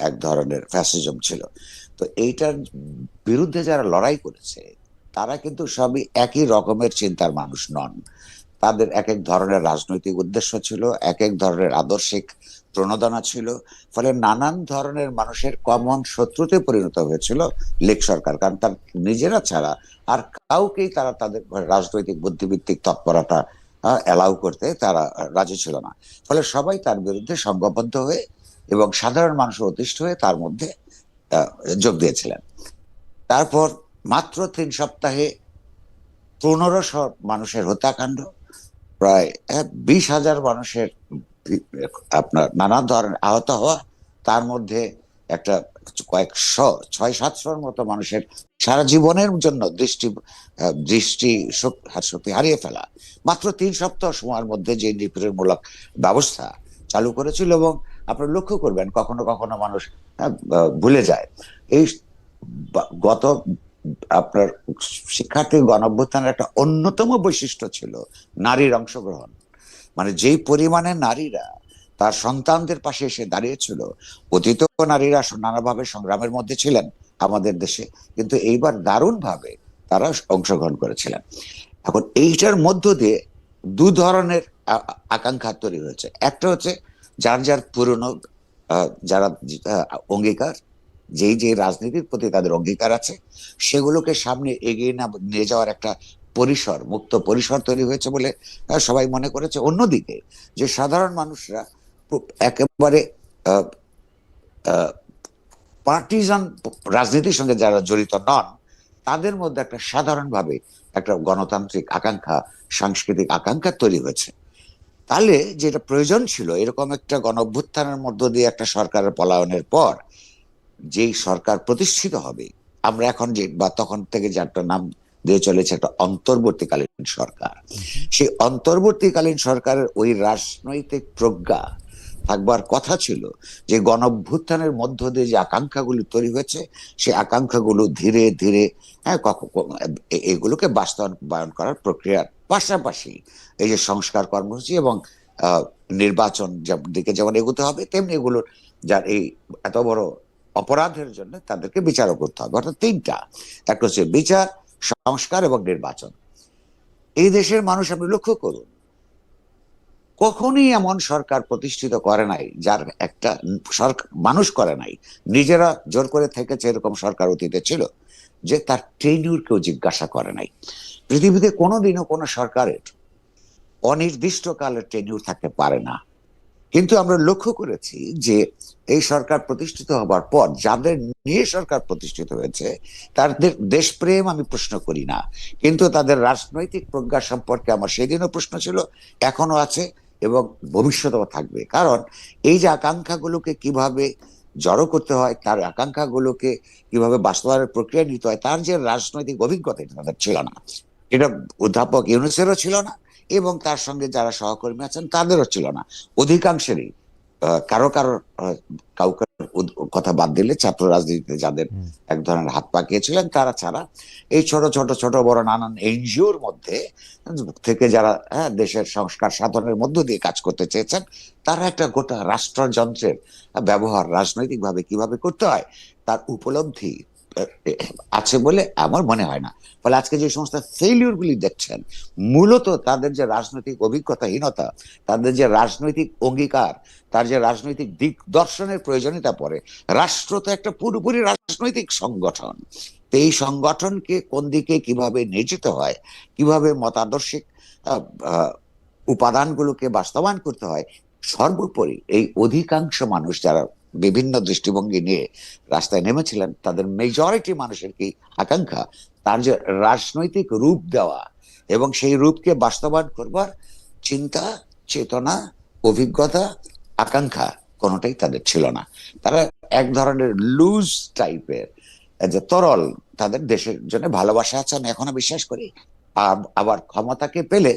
এক ধরনের ফ্যাসিজম ছিল। তো এইটার বিরুদ্ধে যারা লড়াই করেছে তারা কিন্তু সবই একই রকমের চিন্তার মানুষ নন। তাদের এক এক ধরনের রাজনৈতিক উদ্দেশ্য ছিল, এক এক ধরনের আদর্শিক প্রণোদনা ছিল। ফলে নানান ধরনের মানুষের কমন শত্রুতে পরিণত হয়েছিল লীগ সরকার, কারণ তার নিজেরা ছাড়া আর কাউকেই তারা তাদের রাজনৈতিক বুদ্ধিভিত্তিক তৎপরতা অ্যালাউ করতে তারা রাজি ছিল না। ফলে সবাই তার বিরুদ্ধে সংঘবদ্ধ হয়ে এবং সাধারণ মানুষের অতিষ্ঠ হয়ে তার মধ্যে আহ, যোগ দিয়েছিলেন। তারপর মাত্র 3 সপ্তাহে 1500 মানুষের হত্যাকাণ্ড, প্রায় 20,000 মানুষের আপনার নানা ধরনের আহত হওয়া, তার মধ্যে একটা কয়েকশো 600-700-র মতো মানুষের সারা জীবনের জন্য দৃষ্টি শক্তি হারিয়ে ফেলা, মাত্র 3 সপ্তাহ সময়ের মধ্যে যে নিপীড়নমূলক ব্যবস্থা চালু করেছিল। এবং আপনি লক্ষ্য করবেন কখনো কখনো মানুষ ভুলে যায় এই গত আপনার শিক্ষার্থী গণঅভ্যুত্থানের একটা অন্যতম বৈশিষ্ট্য ছিল নারীর অংশগ্রহণ। মানে যেই পরিমাণে নারীরা তার সন্তানদের পাশে এসে দাঁড়িয়েছিল, অতীত নারীরা নানাভাবে সংগ্রামের মধ্যে ছিলেন আমাদের দেশে, কিন্তু এইবার দারুণ ভাবে তারা অংশগ্রহণ করেছিলেন। এখন এইটার মধ্য দিয়ে দু ধরনের আকাঙ্ক্ষা তৈরি হয়েছে। একটা হচ্ছে যার যার পুরনো যারা অঙ্গীকার, যেই যে রাজনীতির প্রতি তাদের অঙ্গীকার আছে, সেগুলোকে সামনে এগিয়ে না নিয়ে যাওয়ার একটা পরিসর, মুক্ত পরিসর তৈরি হয়েছে বলে সবাই মনে করেছে। অন্যদিকে যে সাধারণ মানুষরা একেবারে পার্টিজান রাজনীতির সঙ্গে যারা জড়িত নন, তাদের মধ্যে একটা সাধারণভাবে একটা গণতান্ত্রিক আকাঙ্ক্ষা, সাংস্কৃতিক আকাঙ্ক্ষা তৈরি হয়েছে। তাহলে যেটা প্রয়োজন ছিল, এরকম একটা গণঅভ্যুত্থানের মধ্য দিয়ে একটা সরকারের পলায়নের পর যেই সরকার প্রতিষ্ঠিত হবে, আমরা এখন যে বা তখন থেকে যে একটা নাম দিয়ে চলেছে একটা অন্তর্বর্তীকালীন সরকার, সেই অন্তর্বর্তীকালীন সরকারের ওই রাজনৈতিক প্রজ্ঞা থাকবার কথা ছিল যে গণঅভ্যুত্থানের মধ্য দিয়ে যে আকাঙ্ক্ষাগুলো তৈরি হয়েছে, সেই আকাঙ্ক্ষাগুলো ধীরে ধীরে এগুলোকে বাস্তবায়ন করার প্রক্রিয়ার পাশাপাশি এই যে সংস্কার কর্মসূচি এবং নির্বাচন দিকে যেমন এগোতে হবে, তেমনি এগুলোর যার এই এত বড় অপরাধের জন্য তাদেরকে বিচারও করতে হবে। অর্থাৎ তিনটা, একটা হচ্ছে বিচার, সংস্কার এবং নির্বাচন। এই দেশের মানুষ আপনি লক্ষ্য করুন, কখনই এমন সরকার প্রতিষ্ঠিত করে নাই যার একটা সরকার মানুষ করে নাই, নিজেরা জোর করে থেকেছে এরকম সরকার অতীতে ছিল যে তার টেনিউর কেউ জিজ্ঞাসা করে নাই। পৃথিবীতে কোনোদিনও কোনো সরকারের অনির্দিষ্টকালের টেনিউর থাকতে পারে না। কিন্তু আমরা লক্ষ্য করেছি যে এই সরকার প্রতিষ্ঠিত হবার পর যাদের নিয়ে সরকার প্রতিষ্ঠিত হয়েছে তাদের দেশপ্রেম আমি প্রশ্ন করি না, কিন্তু তাদের রাজনৈতিক প্রজ্ঞা সম্পর্কে আমার সেদিনও প্রশ্ন ছিল, এখনো আছে এবং ভবিষ্যতেও থাকবে। কারণ এই যে আকাঙ্ক্ষাগুলোকে কিভাবে জড়ো করতে হয়, তার আকাঙ্ক্ষাগুলোকে কিভাবে বাস্তবায়নের প্রক্রিয়া নিতে হয়, তার যে রাজনৈতিক অভিজ্ঞতা এটা তাদের ছিল না। এটা অধ্যাপক ইউনূসেরও ছিল না এবং তার সঙ্গে যারা সহকর্মী আছেন তাদেরও ছিল না, অধিকাংশেরই। কারো কারো কাউকে কথা বাদ দিলে ছাত্র রাজনীতিতে যাদের এক ধরনের হাত পাকিয়েছিলেন তারা ছাড়া এই ছোট ছোট ছোট বড় নানান এনজিওর মধ্যে থেকে যারা দেশের সংস্কার সাধনের মধ্য দিয়ে কাজ করতে চেয়েছেন, তারা একটা গোটা রাষ্ট্রযন্ত্রের ব্যবহার রাজনৈতিক ভাবে কিভাবে করতে হয় তার উপলব্ধি আছে বলে আমার মনে হয় না। ফলে আজকে যে সমস্ত ফেইলিউর গুলি দেখছেন, মূলত তাদের যে রাজনৈতিক অভিজ্ঞতাহীনতা, তাদের যে রাজনৈতিক অঙ্গীকার, তার যে রাজনৈতিক দিক দর্শনের প্রয়োজনীয়তা পড়ে। রাষ্ট্র তো একটা পুরোপুরি রাজনৈতিক সংগঠন, তো এই সংগঠনকে কোন দিকে কিভাবে নিয়ে যেতে হয়, কিভাবে মতাদর্শিক উপাদানগুলোকে বাস্তবায়ন করতে হয়, সর্বোপরি এই অধিকাংশ মানুষ যারা বিভিন্ন দৃষ্টিভঙ্গি নিয়ে রাস্তায় নেমেছিলেন, তাদের মেজরিটি মানুষের কি আকাঙ্ক্ষা, তার যে রাজনৈতিক রূপ দেওয়া এবং সেই রূপকে বাস্তবায়ন করবার চিন্তা, চেতনা, অভিজ্ঞতা, আকাঙ্ক্ষা কোনোটাই তাদের ছিল না। তারা এক ধরনের লুজ টাইপের, যে তরল, তাদের দেশের জন্য ভালোবাসা আছে আমি এখনো বিশ্বাস করি। আবার ক্ষমতাকে পেলে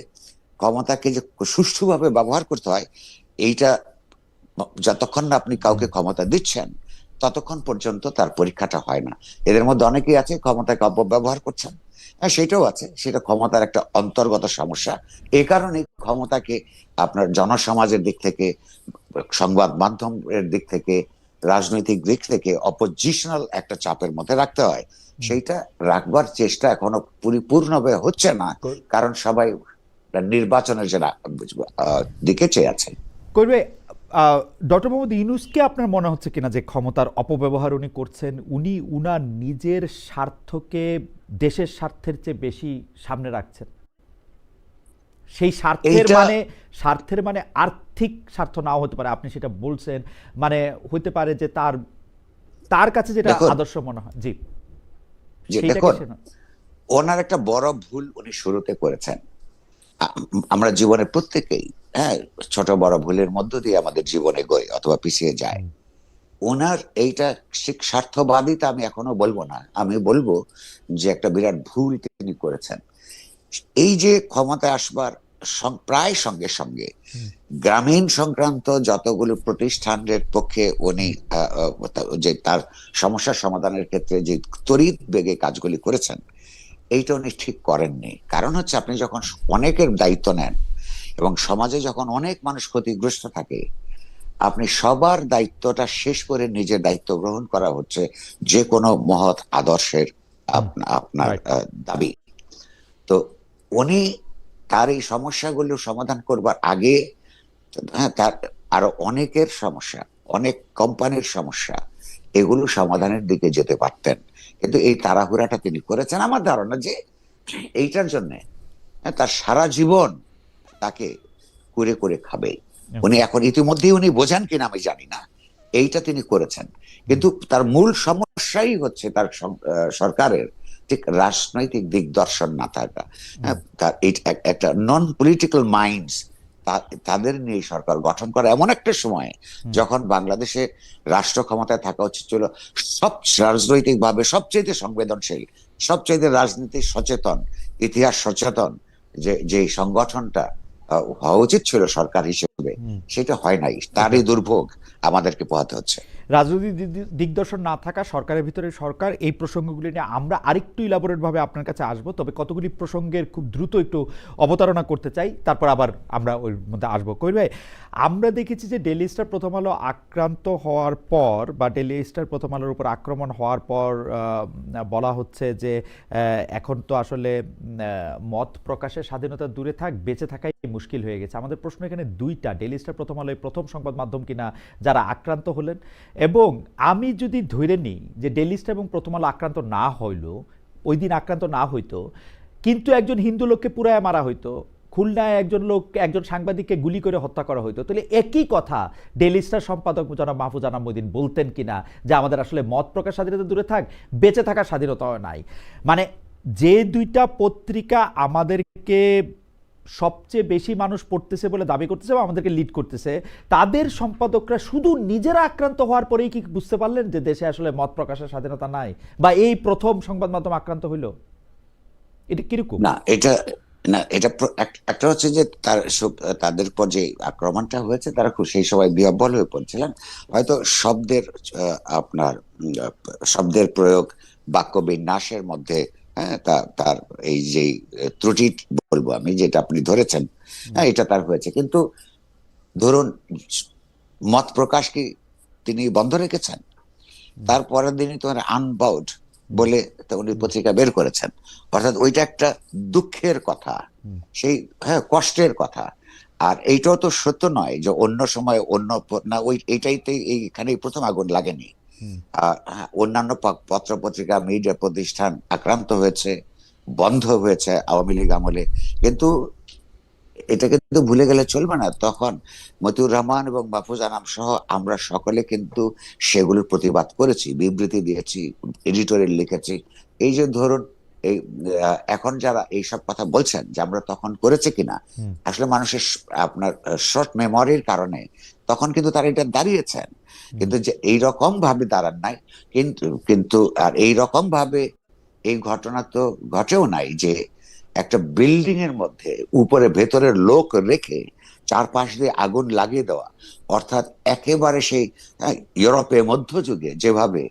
ক্ষমতাকে যে সুষ্ঠুভাবে ব্যবহার করতে হয়, এইটা যতক্ষণ না আপনি কাউকে ক্ষমতা দিচ্ছেন ততক্ষণ পর্যন্ত তার পরীক্ষাটা হয় না। এদের মধ্যে অনেকেই আছে ক্ষমতাকে অপব্যবহার করছেন, হ্যাঁ সেটাও আছে, সেটা ক্ষমতার একটা অন্তর্গত সমস্যা। এই কারণে ক্ষমতাকে আপনার জনসমাজের দিক থেকে, সংবাদ মাধ্যমের দিক থেকে, রাজনৈতিক দিক থেকে অপোজিশনাল একটা চাপের মধ্যে রাখতে হয়, সেইটা রাখবার চেষ্টা এখনো পরিপূর্ণভাবে হচ্ছে না, কারণ সবাই নির্বাচনের যে দিকে চেয়ে আছে। করবে ডক্টর মোহাম্মদ ইউনূসকে আপনার মনে হচ্ছে কিনা যে ক্ষমতার অপব্যবহার উনি করছেন, উনি উনার নিজের স্বার্থকে দেশের স্বার্থের চেয়ে বেশি সামনে রাখছেন? সেই স্বার্থের মানে আর্থিক স্বার্থ নাও হতে পারে, আপনি সেটা বলছেন, মানে হইতে পারে যে তার কাছে যেটা আদর্শ মনে হয়। জি, দেখুন, ওনার একটা বড় ভুল উনি শুরুতে করেছেন। আমরা জীবনে প্রত্যেকেই, হ্যাঁ, ছোট বড় ভুলের মধ্য দিয়ে আমাদের জীবনে গই অথবা পিছিয়ে যায়। ওনার এইটা স্বার্থবাদিতা আমি এখনো বলবো না, আমি বলবো যে একটা বিরাট ভুল তিনি করেছেন। এই যে ক্ষমতায় আসবার প্রায় সঙ্গে সঙ্গে গ্রামীণ সংক্রান্ত যতগুলো প্রতিষ্ঠানের পক্ষে উনি যে তার সমস্যার সমাধানের ক্ষেত্রে যে তড়িৎ বেগে কাজগুলি করেছেন, এইটা উনি ঠিক করেননি। কারণ হচ্ছে, আপনি যখন অনেকের দায়িত্ব নেন এবং সমাজে যখন অনেক মানুষ ক্ষতিগ্রস্ত থাকে, আপনি সবার দায়িত্বটা শেষ করে নিজের দায়িত্ব গ্রহণ করা হচ্ছে যে কোনো মহৎ আদর্শের আপনার দাবি। তো উনি তার এই সমস্যাগুলো সমাধান করবার আগে, হ্যাঁ, তার আরো অনেকের সমস্যা, অনেক কোম্পানির সমস্যা, এগুলো সমাধানের দিকে যেতে পারতেন, কিন্তু এই তাড়াহুড়াটা তিনি করেছেন। আমার ধারণা যে এইটার জন্য তার সারা জীবন তাকে করে করে খাবে। উনি এখন ইতিমধ্যেই উনি বোঝেন কিনা আমি জানি না, এইটা তিনি করেছেন। কিন্তু তার মূল সমস্যাই হচ্ছে তার সরকারের ঠিক রাজনৈতিক দিগদর্শন না থাকা। তার একটা নন পলিটিক্যাল মাইন্ডস, তাদের নিয়ে সরকার গঠন করা এমন একটা সময় যখন বাংলাদেশে রাষ্ট্র ক্ষমতায় থাকা উচিত ছিল সব রাজনৈতিক ভাবে সবচেয়ে সংবেদনশীল, সবচেয়ে রাজনীতি সচেতন, ইতিহাস সচেতন যে সংগঠনটা হওয়া উচিত ছিল সরকার হিসেবে, সেটা হয় নাই। তারই দুর্ভোগ আমাদেরকে পোহাতে হচ্ছে। রাজনৈতিক দিগদর্শন না থাকা, সরকারের ভিতরে সরকার, এই প্রসঙ্গগুলি নিয়ে আমরা আরেকটু ইলাবোরেট ভাবে আপনার কাছে আসবো, তবে কতগুলি প্রসঙ্গের খুব দ্রুত একটু অবতারণা করতে চাই, তারপর আবার আমরা ওই মধ্যে আসবো। কবির ভাই, আমরা দেখেছি যে ডেইলি স্টার প্রথম আলো আক্রান্ত হওয়ার পর, বা ডেইলি স্টার প্রথম আলোর উপর আক্রমণ হওয়ার পর বলা হচ্ছে যে এখন তো আসলে মত প্রকাশের স্বাধীনতা দূরে থাক, বেঁচে থাকাই মুশকিল হয়ে গেছে। আমাদের প্রশ্ন এখানে দুইটা, ডেইলি স্টার প্রথম আলো প্রথম সংবাদ মাধ্যম কিনা যারা আক্রান্ত হলেন, এবং আমি যদি ধরে নিই যে ডেইলি স্টার এবং প্রথম আলো আক্রান্ত না হইল, ওই দিন আক্রান্ত না হইতো, কিন্তু একজন হিন্দু লোককে পুরায় মারা হইতো, খুলনায় একজন সাংবাদিককে গুলি করে হত্যা করা হইতো, তাহলে একই কথা ডেইলি স্টার সম্পাদক জনাব মাহফুজ আনাম মঈদিন বলতেন কিনা যে আমাদের আসলে মত প্রকাশ স্বাধীনতা দূরে থাক, বেঁচে থাকার স্বাধীনতাও নাই? মানে যে দুইটা পত্রিকা আমাদেরকে সবচেয়ে বেশি মানুষ পড়তেছে বলে দাবি করতেছে বা আমাদেরকে লিড করতেছে, তাদের সম্পাদকরা শুধু নিজেরা আক্রান্ত হওয়ার পরেই কি বুঝতে পারলেন যে দেশে আসলে মত প্রকাশের স্বাধীনতা নাই, বা এই প্রথম সংবাদ মাধ্যম আক্রান্ত হইল? এটা কিরকম? এটা একটা হচ্ছে যে তাদের পর যে আক্রমণটা হয়েছে, তারা খুব সেই সময় বিহ্বল হয়ে পড়ছিলেন। হয়তো আপনার শব্দের প্রয়োগ, বাক্য বিন্যাসের মধ্যে, হ্যাঁ, তার এই যে ত্রুটি বলবো আমি, যেটা আপনি ধরেছেন, হ্যাঁ, এটা তার হয়েছে। কিন্তু ধরুন, মত প্রকাশ কি তিনি বন্ধ রেখেছেন? তারপরের দিনই তো আনবাউড বলে উনি পত্রিকা বের করেছেন। অর্থাৎ ওইটা একটা দুঃখের কথা, সেই, হ্যাঁ, কষ্টের কথা। আর এইটাও তো সত্য নয় যে অন্য সময় অন্য না, এইটাইতে এইখানেই প্রথম আগুন লাগেনি। অন্যান্য পত্র পত্রিকা, মিডিয়া প্রতিষ্ঠান আক্রান্ত হয়েছে, বন্ধ হয়েছে আওয়ামী লীগ আমলে, কিন্তু এটা কিন্তু ভুলে গেলে চলবে না। তখন মতিউর রহমান এবং মাহফুজ আনাম সহ আমরা সকলে কিন্তু সেগুলোর প্রতিবাদ করেছি, বিবৃতি দিয়েছি, এডিটোরিয়াল লিখেছি। এই যে ধরুন, এই এখন যারা এইসব কথা বলছেন যে আমরা তখন করেছে কিনা, আসলে মানুষের আপনার শর্ট মেমোরির কারণে তখন কিন্তু তারা এটা দাঁড়িয়েছেন, কিন্তু যে এইরকম ভাবে দাঁড়ান নাই। কিন্তু আর এইরকম ভাবে এই ঘটনা তো ঘটেও নাই যে একটা বিল্ডিং এর মধ্যে উপরে ভেতরের লোক রেখে চারপাশ দিয়ে আগুন লাগিয়ে দেওয়া। অর্থাৎ একেবারে সেই ইউরোপে মধ্যযুগে যেভাবে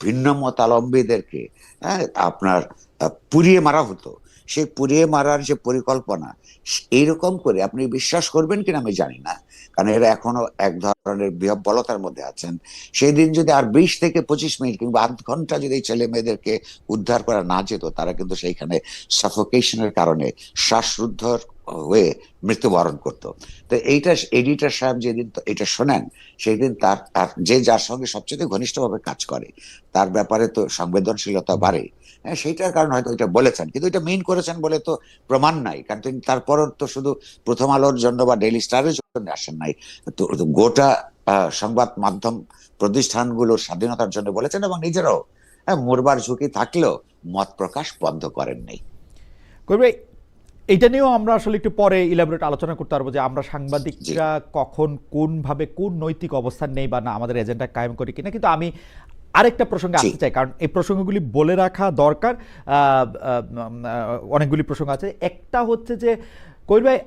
ভিন্ন মতাবলম্বীদেরকে আপনার পুড়িয়ে মারা হতো, সেই পুড়িয়ে মারার যে পরিকল্পনা, এইরকম করে আপনি বিশ্বাস করবেন কিনা আমি জানি না, কারণ এরা এখনো এক ধরনের বিহ্বলতার মধ্যে আছেন। সেই দিন যদি আর 20 থেকে 25 মিনিট কিংবা আধ ঘন্টা যদি এই ছেলে মেয়েদেরকে উদ্ধার করা না যেত, তারা কিন্তু সেইখানে সাফোকেশনের কারণে শ্বাসরুদ্ধ হয়ে মৃত্যুবরণ করতো। তো এইটা এডিটর সাহেব যেদিন এটা শোনেন, সেই দিন তার যার সঙ্গে সবচেয়ে ঘনিষ্ঠভাবে কাজ করে তার ব্যাপারে তো সংবেদনশীলতা বাড়ে। হ্যাঁ, সেইটার কারণে হয়তো এটা বলেছেন, কিন্তু এটা মিন করেছেন বলে তো প্রমাণ নাই, কারণ তিনি তারপরও তো শুধু প্রথম আলোর জন্য বা ডেইলি স্টারের জন্য আসেন নাই, তো গোটা সংবাদ মাধ্যম প্রতিষ্ঠানগুলোর স্বাধীনতার জন্য বলেছেন, এবং নিজেরাও মরবার ঝুঁকি থাকলেও মত প্রকাশ বন্ধ করেননি। করবে এইটা নিয়েও আমরা আসলে একটু পরে ইলাবোরেট আলোচনা করতে পারবো যে আমরা জি, সাংবাদিকরা কখন কোনভাবে কোন নৈতিক অবস্থান নেই বা না আমাদের এজেন্ডা কায়েম করি কিনা। কিন্তু আমি আরেকটা প্রসঙ্গে জি, আসতে চাই, কারণ এই প্রসঙ্গগুলি বলে রাখা দরকার। অনেকগুলি প্রসঙ্গ আছে। একটা হচ্ছে যে কবির ভাই,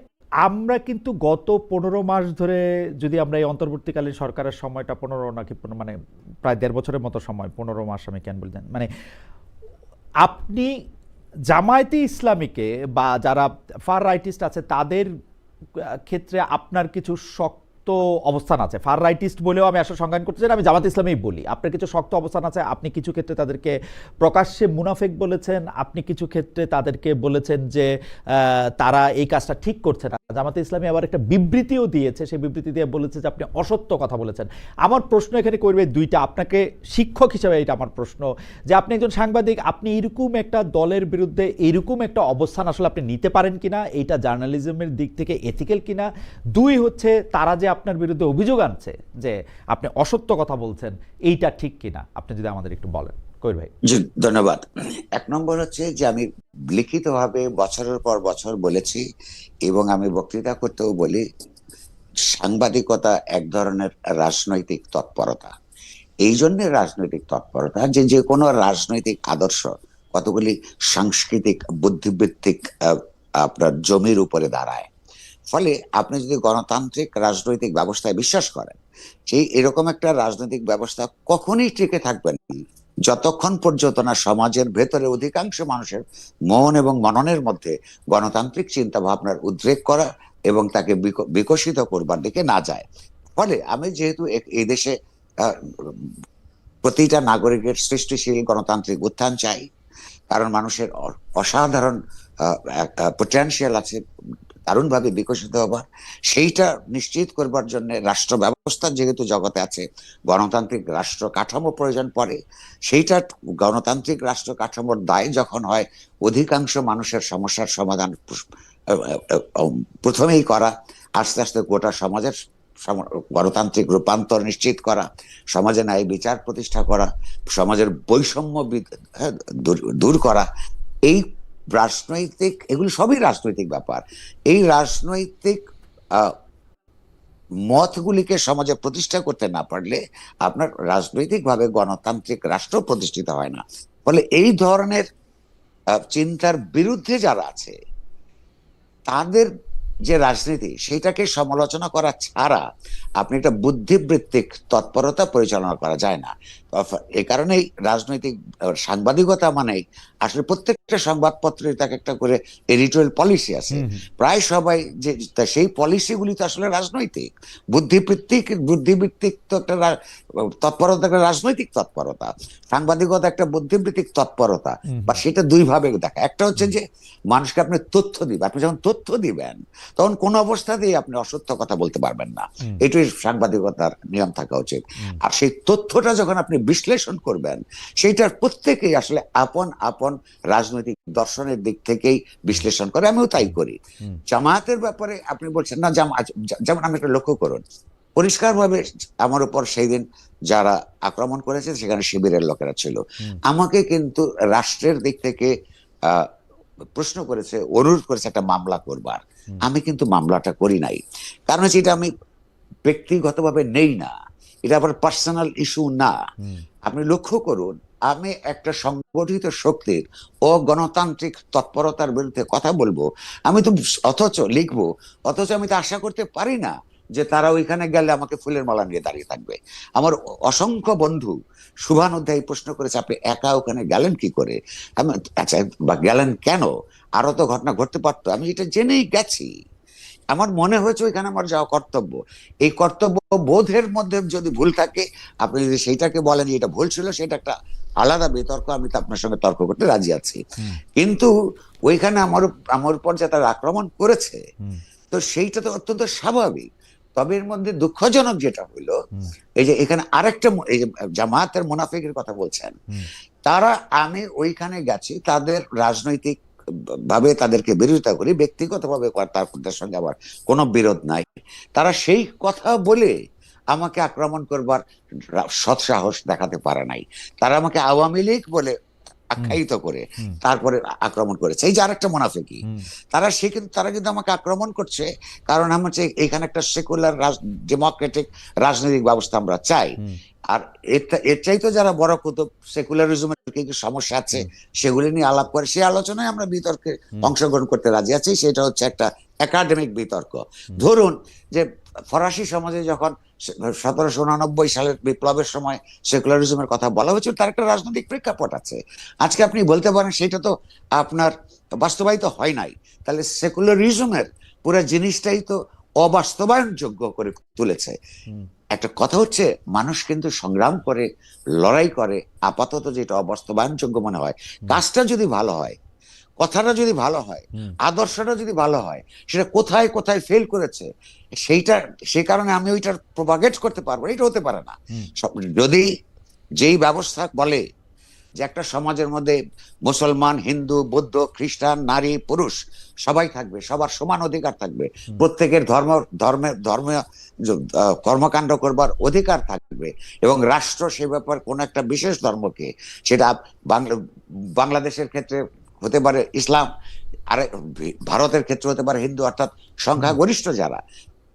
আমরা কিন্তু গত 15 মাস ধরে, যদি আমরা এই অন্তর্বর্তীকালীন সরকারের সময়টা 15 নাকি মানে প্রায় 1.5 বছরের মতো সময়, 15 মাস আমি কেন বলছেন, মানে আপনি জামায়াতে ইসলামীকে বা যারা ফার রাইটিস্ট আছে তাদের ক্ষেত্রে আপনার কিছু শক্ত অবস্থান আছে। ফার রাইটিস্ট বলেও আমি আসলে সংজ্ঞান করতে চাই না, আমি জামাত ইসলামেই বলি। আপনার কিছু শক্ত অবস্থান আছে। আপনি কিছু ক্ষেত্রে তাদেরকে প্রকাশ্যে মুনাফেক বলেছেন, আপনি কিছু ক্ষেত্রে তাদেরকে বলেছেন যে তারা এই কাজটা ঠিক করছে না। জামাতে ইসলামী আবার একটা বিবৃতিও দিয়েছে, সেই বিবৃতি দিয়ে বলেছে যে আপনি অসত্য কথা বলেছেন। আমার প্রশ্ন এখানে করবে দুইটা, আপনাকে শিক্ষক হিসেবে এটা আমার প্রশ্ন, যে আপনি একজন সাংবাদিক, আপনি এরকম একটা দলের বিরুদ্ধে এরকম একটা অবস্থান আসলে আপনি নিতে পারেন কিনা, এইটা জার্নালিজমের দিক থেকে এথিক্যাল কিনা। দুই হচ্ছে, তারা যে আপনার বিরুদ্ধে অভিযোগ আনছে যে আপনি অসত্য কথা বলছেন, এইটা ঠিক কিনা, আপনি যদি আমাদের একটু বলেন কবির ভাই। জি, ধন্যবাদ। 1 নম্বর হচ্ছে যে আমি লিখিতভাবে বছরের পর বছর বলেছি, এবং আমি বক্তৃতা করতেও বলি, সাংবাদিকতা এক ধরনের রাজনৈতিক তৎপরতা। এই জন্য রাজনৈতিক তৎপরতা যে যে কোনো রাজনৈতিক আদর্শ কতগুলি সাংস্কৃতিক বুদ্ধিবৃত্তিক আপনার জমির উপরে দাঁড়ায়। ফলে আপনি যদি গণতান্ত্রিক রাজনৈতিক ব্যবস্থায় বিশ্বাস করেন, সেই এরকম একটা রাজনৈতিক ব্যবস্থা কখনই টিকে থাকবে না যতক্ষণ পর্যন্ত না সমাজের ভেতরে অধিকাংশ মানুষের মন এবং মননের মধ্যে গণতান্ত্রিক চিন্তা ভাবনার উদ্রেক করা এবং তাকে বিকশিত করবার দিকে না যায়। ফলে আমি যেহেতু এই দেশে আহ, প্রতিটা নাগরিকের সৃষ্টিশীল গণতান্ত্রিক উত্থান চাই, কারণ মানুষের অসাধারণ পোটেনশিয়াল আছে দারুণভাবে বিকশিত হবার, সেইটা নিশ্চিত করবার জন্য রাষ্ট্র ব্যবস্থা যেহেতু জগতে আছে, গণতান্ত্রিক রাষ্ট্র কাঠামো প্রয়োজন পড়ে। সেইটা গণতান্ত্রিক রাষ্ট্র কাঠামোর দায় যখন হয় অধিকাংশ মানুষের সমস্যার সমাধান প্রথমেই করা, আস্তে আস্তে গোটা সমাজের গণতান্ত্রিক রূপান্তর নিশ্চিত করা, সমাজে ন্যায় বিচার প্রতিষ্ঠা করা, সমাজের বৈষম্য দূর করা, এই রাজনৈতিক, এগুলি সবই রাজনৈতিক ব্যাপার। এই রাজনৈতিক মতগুলিকে সমাজে প্রতিষ্ঠা করতে না পারলে আপনার রাজনৈতিকভাবে গণতান্ত্রিক রাষ্ট্র প্রতিষ্ঠিত হয় না। ফলে এই ধরনের চিন্তার বিরুদ্ধে যারা আছে তাদের যে রাজনীতি, সেটাকে সমালোচনা করা ছাড়া আপনি একটা বুদ্ধিবৃত্তিক তৎপরতা পরিচালনা করা যায় না। এই কারণেই রাজনৈতিক সাংবাদিকতা মানে আসলে প্রত্যেকটা সংবাদপত্রে তাকে একটা করে এডিটোরিয়াল পলিসি আছে। প্রায় সবাই যে সেই পলিসিগুলি তো আসলে রাজনৈতিক, বুদ্ধিবৃত্তিক তো একটা তৎপরতা, একটা রাজনৈতিক তৎপরতা। সাংবাদিকতা একটা বুদ্ধিবৃত্তিক তৎপরতা, বা সেটা দুই ভাবে দেখা। একটা হচ্ছে যে মানুষকে আপনি তথ্য দিবেন, আপনি যখন তথ্য দিবেন তখন কোন অবস্থাতেই আপনি অসত্য কথা বলতে পারবেন না, এটাই সাংবাদিকতার নিয়ম থাকা উচিত। আর সেই তথ্যটা যখন আপনি বিশ্লেষণ করবেন, সেইটার প্রত্যেকেই আসলে আপন আপন রাজনৈতিক দর্শনের দিক থেকেই বিশ্লেষণ করে, আমিও তাই করি। জামায়াতের ব্যাপারে আপনি বলছেন না, যেমন আমি একটা লক্ষ্য করুন, পরিষ্কারভাবে আমার উপর সেই দিন যারা আক্রমণ করেছে সেখানে শিবিরের লোকেরা ছিল। আমাকে কিন্তু রাষ্ট্রের দিক থেকে প্রশ্ন করেছে, অনুরোধ করেছে একটা মামলা করবার। আমি কিন্তু মামলাটা করি নাই, কারণ হচ্ছে এটা আমি ব্যক্তিগতভাবে নেই না, এটা আবার পার্সোনাল ইস্যু না। আপনি লক্ষ্য করুন, আমি একটা সংগঠিত শক্তির ও গণতান্ত্রিক তৎপরতার বিরুদ্ধে কথা বলবো, আমি তো অথচ লিখবো, অথচ আমি তো আশা করতে পারি না যে তারা ওইখানে গেলে আমাকে ফুলের মালা নিয়ে দাঁড়িয়ে থাকবে। আমার অসংখ্য বন্ধু শুভানুধ্যায়ী প্রশ্ন করেছে, আপনি একা ওখানে গেলেন কি করে? আচ্ছা, বা গেলেন কেন? আরো তো ঘটনা ঘটতে পারতো, আমি এটা জেনেই গেছি। আমার মনে হয়েছে ওইখানে আমার যাওয়া কর্তব্য। এই কর্তব্য বোধের মধ্যে যদি ভুল থাকে, আপনি যদি সেইটাকে বলেন যে এটা ভুল ছিল, সেটা একটা আলাদা বিতর্ক, আমি তো আপনার সঙ্গে তর্ক করতে রাজি আছি। হুম, কিন্তু ওইখানে আমার আমার উপর যে তারা আক্রমণ করেছে, হুম, তো সেইটা তো অত্যন্ত স্বাভাবিক। তবে এর মধ্যে দুঃখজনক যেটা হইলো, হুম, এই যে এখানে আরেকটা এই যে জামায়াতের মুনাফিকের কথা বলছেন, হুম, তারা, আমি ওইখানে গেছি, তাদের রাজনৈতিক ভাবে তাদেরকে বিরোধিতা করি, ব্যক্তিগতভাবে তাদের সঙ্গে আমার কোনো বিরোধ নাই। তারা সেই কথা বলে আমাকে আক্রমণ করবার সৎসাহস দেখাতে পারে নাই। তারা আমাকে আওয়ামী লীগ বলে হুম, আখ্যায়িত করে হুম, তারপরে আক্রমণ করেছে। এই যে আরেকটা মুনাফিকি, হুম, তারা কিন্তু আমাকে আক্রমণ করছে কারণ আমার হচ্ছে এখানে একটা সেকুলার ডেমোক্রেটিক রাজনৈতিক ব্যবস্থা আমরা চাই। হুম, আর এর চাইতে যারা বড় কুতুব, সেকুলারিজমের কি কি সমস্যা আছে হুম, সেগুলি নিয়ে আলাপ করে, সেই আলোচনায় আমরা বিতর্কে হুম, অংশগ্রহণ করতে রাজি আছি। সেটা হচ্ছে একটা একাডেমিক বিতর্ক। হুম, ধরুন যে ফরাসি সমাজে যখন 1789 সালের বিপ্লবের সময় সেকুলারিজমের কথা বলা হয়েছিল, তার একটা রাজনৈতিক প্রেক্ষাপট আছে। আজকে আপনি বলতে পারেন সেটা তো আপনার বাস্তবায়িত হয় নাই, তাহলে সেকুলারিজমের পুরো জিনিসটাই তো অবাস্তবায়নযোগ্য করে তুলেছে। হুম, একটা কথা হচ্ছে, মানুষ কিন্তু সংগ্রাম করে, লড়াই করে, আপাতত যেটা অবাস্তবায়নযোগ্য মনে হয়, হুম, কাজটা যদি ভালো হয়, কথাটা যদি ভালো হয়, হুম, আদর্শটা যদি ভালো হয়, সেটা কোথায় কোথায় ফেল করেছে সেইটা, সে কারণে আমি ওইটার প্রপাগেট করতে পারবো, এটা হতে পারে না। হুম, যদি যেই ব্যবস্থা বলে যে একটা সমাজের মধ্যে মুসলমান, হিন্দু, বৌদ্ধ, খ্রিস্টান, নারী, পুরুষ সবাই থাকবে, সবার সমান অধিকার থাকবে, হুম, প্রত্যেকের ধর্মীয় কর্মকাণ্ড করবার অধিকার থাকবে, এবং রাষ্ট্র সে ব্যাপার কোন একটা বিশেষ ধর্মকে, সেটা বাংলাদেশের ক্ষেত্রে হতে পারে ইসলাম, আর ভারতের ক্ষেত্রে হতে পারে হিন্দু, অর্থাৎ হুম, সংখ্যাগরিষ্ঠ যারা,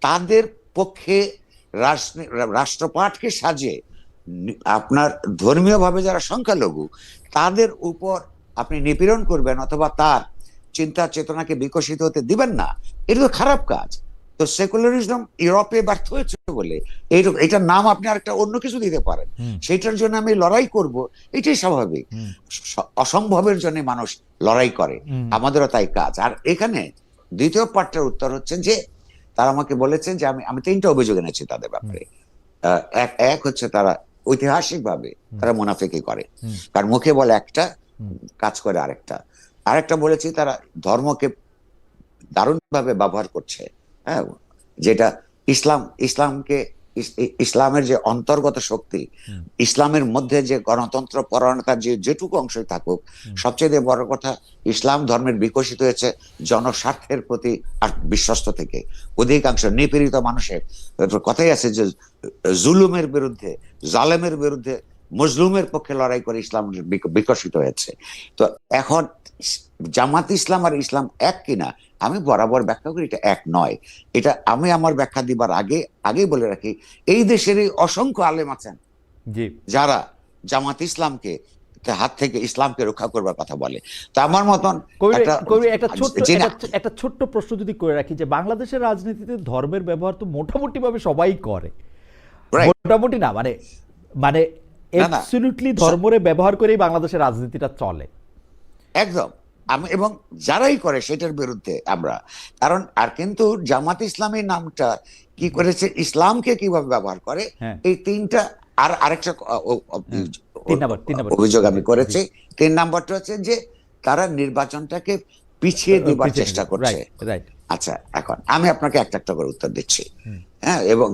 তাদের পক্ষে রাষ্ট্রপাটকে সাজিয়ে আপনার ধর্মীয় ভাবে যারা সংখ্যালঘু, তাদের উপর আপনি নিপীড়ন করবেন অথবা তার চিন্তা চেতনাকে বিকশিত হতে দিবেন না, এটা তো খারাপ কাজ। তো সেকুলারিজম ইউরোপে ব্যর্থ হয়েছে বলে এটার নাম আপনি আরেকটা অন্য কিছু দিতে পারেন, হুম, সেইটার জন্য আমি লড়াই করব, এটাই স্বাভাবিক। হুম, অসম্ভবের জন্য মানুষ লড়াই করে, হুম, আমাদেরও তাই কাজ। আর এখানে দ্বিতীয় পার্টের উত্তর হচ্ছে যে, তারা আমাকে বলেছেন যে আমি তিনটা অভিযোগ এনেছি তাদের হুম, ব্যাপারে। এক এক হচ্ছে তারা ঐতিহাসিক ভাবে হুম, তারা মুনাফিকি করে, হুম, কারণ মুখে বলে একটা, হুম, কাজ করে আরেকটা। আরেকটা বলেছি, তারা ধর্মকে দারুণ ভাবে ব্যবহার করছে। হ্যাঁ, যেটা ইসলামকে ইসলামের যে অন্তর্গত শক্তি, হুম, ইসলামের মধ্যে যে গণতন্ত্র পরায়ণতার যেটুকু অংশই থাকুক, হুম, সবচেয়ে বড় কথা, ইসলাম ধর্মের বিকশিত হয়েছে জনস্বার্থের প্রতি আর বিশ্বস্ত থেকে। অধিকাংশ নিপীড়িত মানুষের কথাই আছে যে জুলুমের বিরুদ্ধে, জালেমের বিরুদ্ধে মজলুমের পক্ষে লড়াই করে ইসলাম বিকশিত হয়েছে। তো এখন জামাত ইসলাম আর ইসলাম এক কিনা, আমি বরাবর ব্যাখ্যা করি এটা এক নয়। এটা আমি আমার ব্যাখ্যা দিবার আগেই বলে রাখি, এই দেশের অসংখ্য আলেম আছেন জি। যারা জামাত ইসলামকে হাত থেকে ইসলামকে রক্ষা করবার কথা বলে। তো আমার মতন কবির একটা কবির একটা ছোট্ট যে না, একটা ছোট্ট প্রশ্ন যদি করে রাখি, যে বাংলাদেশের রাজনীতিতে ধর্মের ব্যবহার তো মোটামুটি ভাবে সবাই করে, রাইট, মোটামুটি না মানে, মানে না না, অ্যাবসলিউটলি ধর্মরে ব্যবহার করেই বাংলাদেশের রাজনীতিটা চলে। একদম। আমি এবং যারাই করে সেটার বিরুদ্ধে আমরা, কারণ আর কিন্তু জামাত ইসলামী নামটা কি করেছে, ইসলামকে কিভাবে ব্যবহার করে, হ্যাঁ, এই তিনটা। আর আরেকটা হ্যাঁ, তিন নাম্বার অভিযোগ জি, আমি জি, করেছি। 3 নম্বরটা হচ্ছে যে তারা নির্বাচনটাকে পিছিয়ে দিবার পিছিয়ে চেষ্টা নিবে, করছে। Right, right. আচ্ছা, এখন আমি আপনাকে একটা একটা করে উত্তর দিচ্ছি। হুম, হ্যাঁ, এবং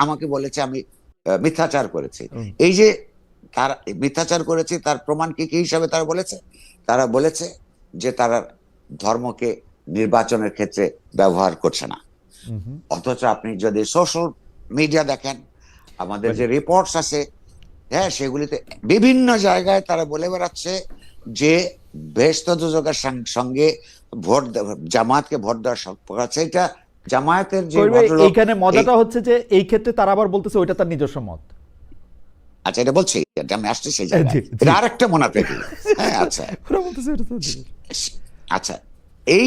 আমাকে বলেছে আমি মিথ্যাচার করেছি। হুম, এই যে তার মিথ্যাচার করেছি, তার প্রমাণ কি কি হিসাবে তারা বলেছে? তারা বলেছে যে তারা ধর্মকে নির্বাচনের ক্ষেত্রে ব্যবহার করছে না। হুম, হুম, অথচ আপনি যদি সোশ্যাল মিডিয়া দেখেন, আমাদের মানে যে রিপোর্টস আছে, হ্যাঁ, সেগুলিতে বিভিন্ন জায়গায় তারা বলে বেড়াচ্ছে যে বেহেশত দোজখের সঙ্গে জামায়াতকে ভোট দেওয়ার সম্পর্ক আছে। এটা জামায়াতের যে কবির ভাই, ভদ্রলোক, এইখানে এই, মজাটা হচ্ছে যে এই ক্ষেত্রে তারা আবার বলতেছে ওইটা তার নিজস্ব মত। আচ্ছা, এটা বলছি, এটা আমি আসছি সেই জায়গায়, জি, জি। এটা আরেকটা মুনাফিকি। হ্যাঁ, আচ্ছা, ওরা বলতেছে এটা তার নিজস্ব। আচ্ছা, এই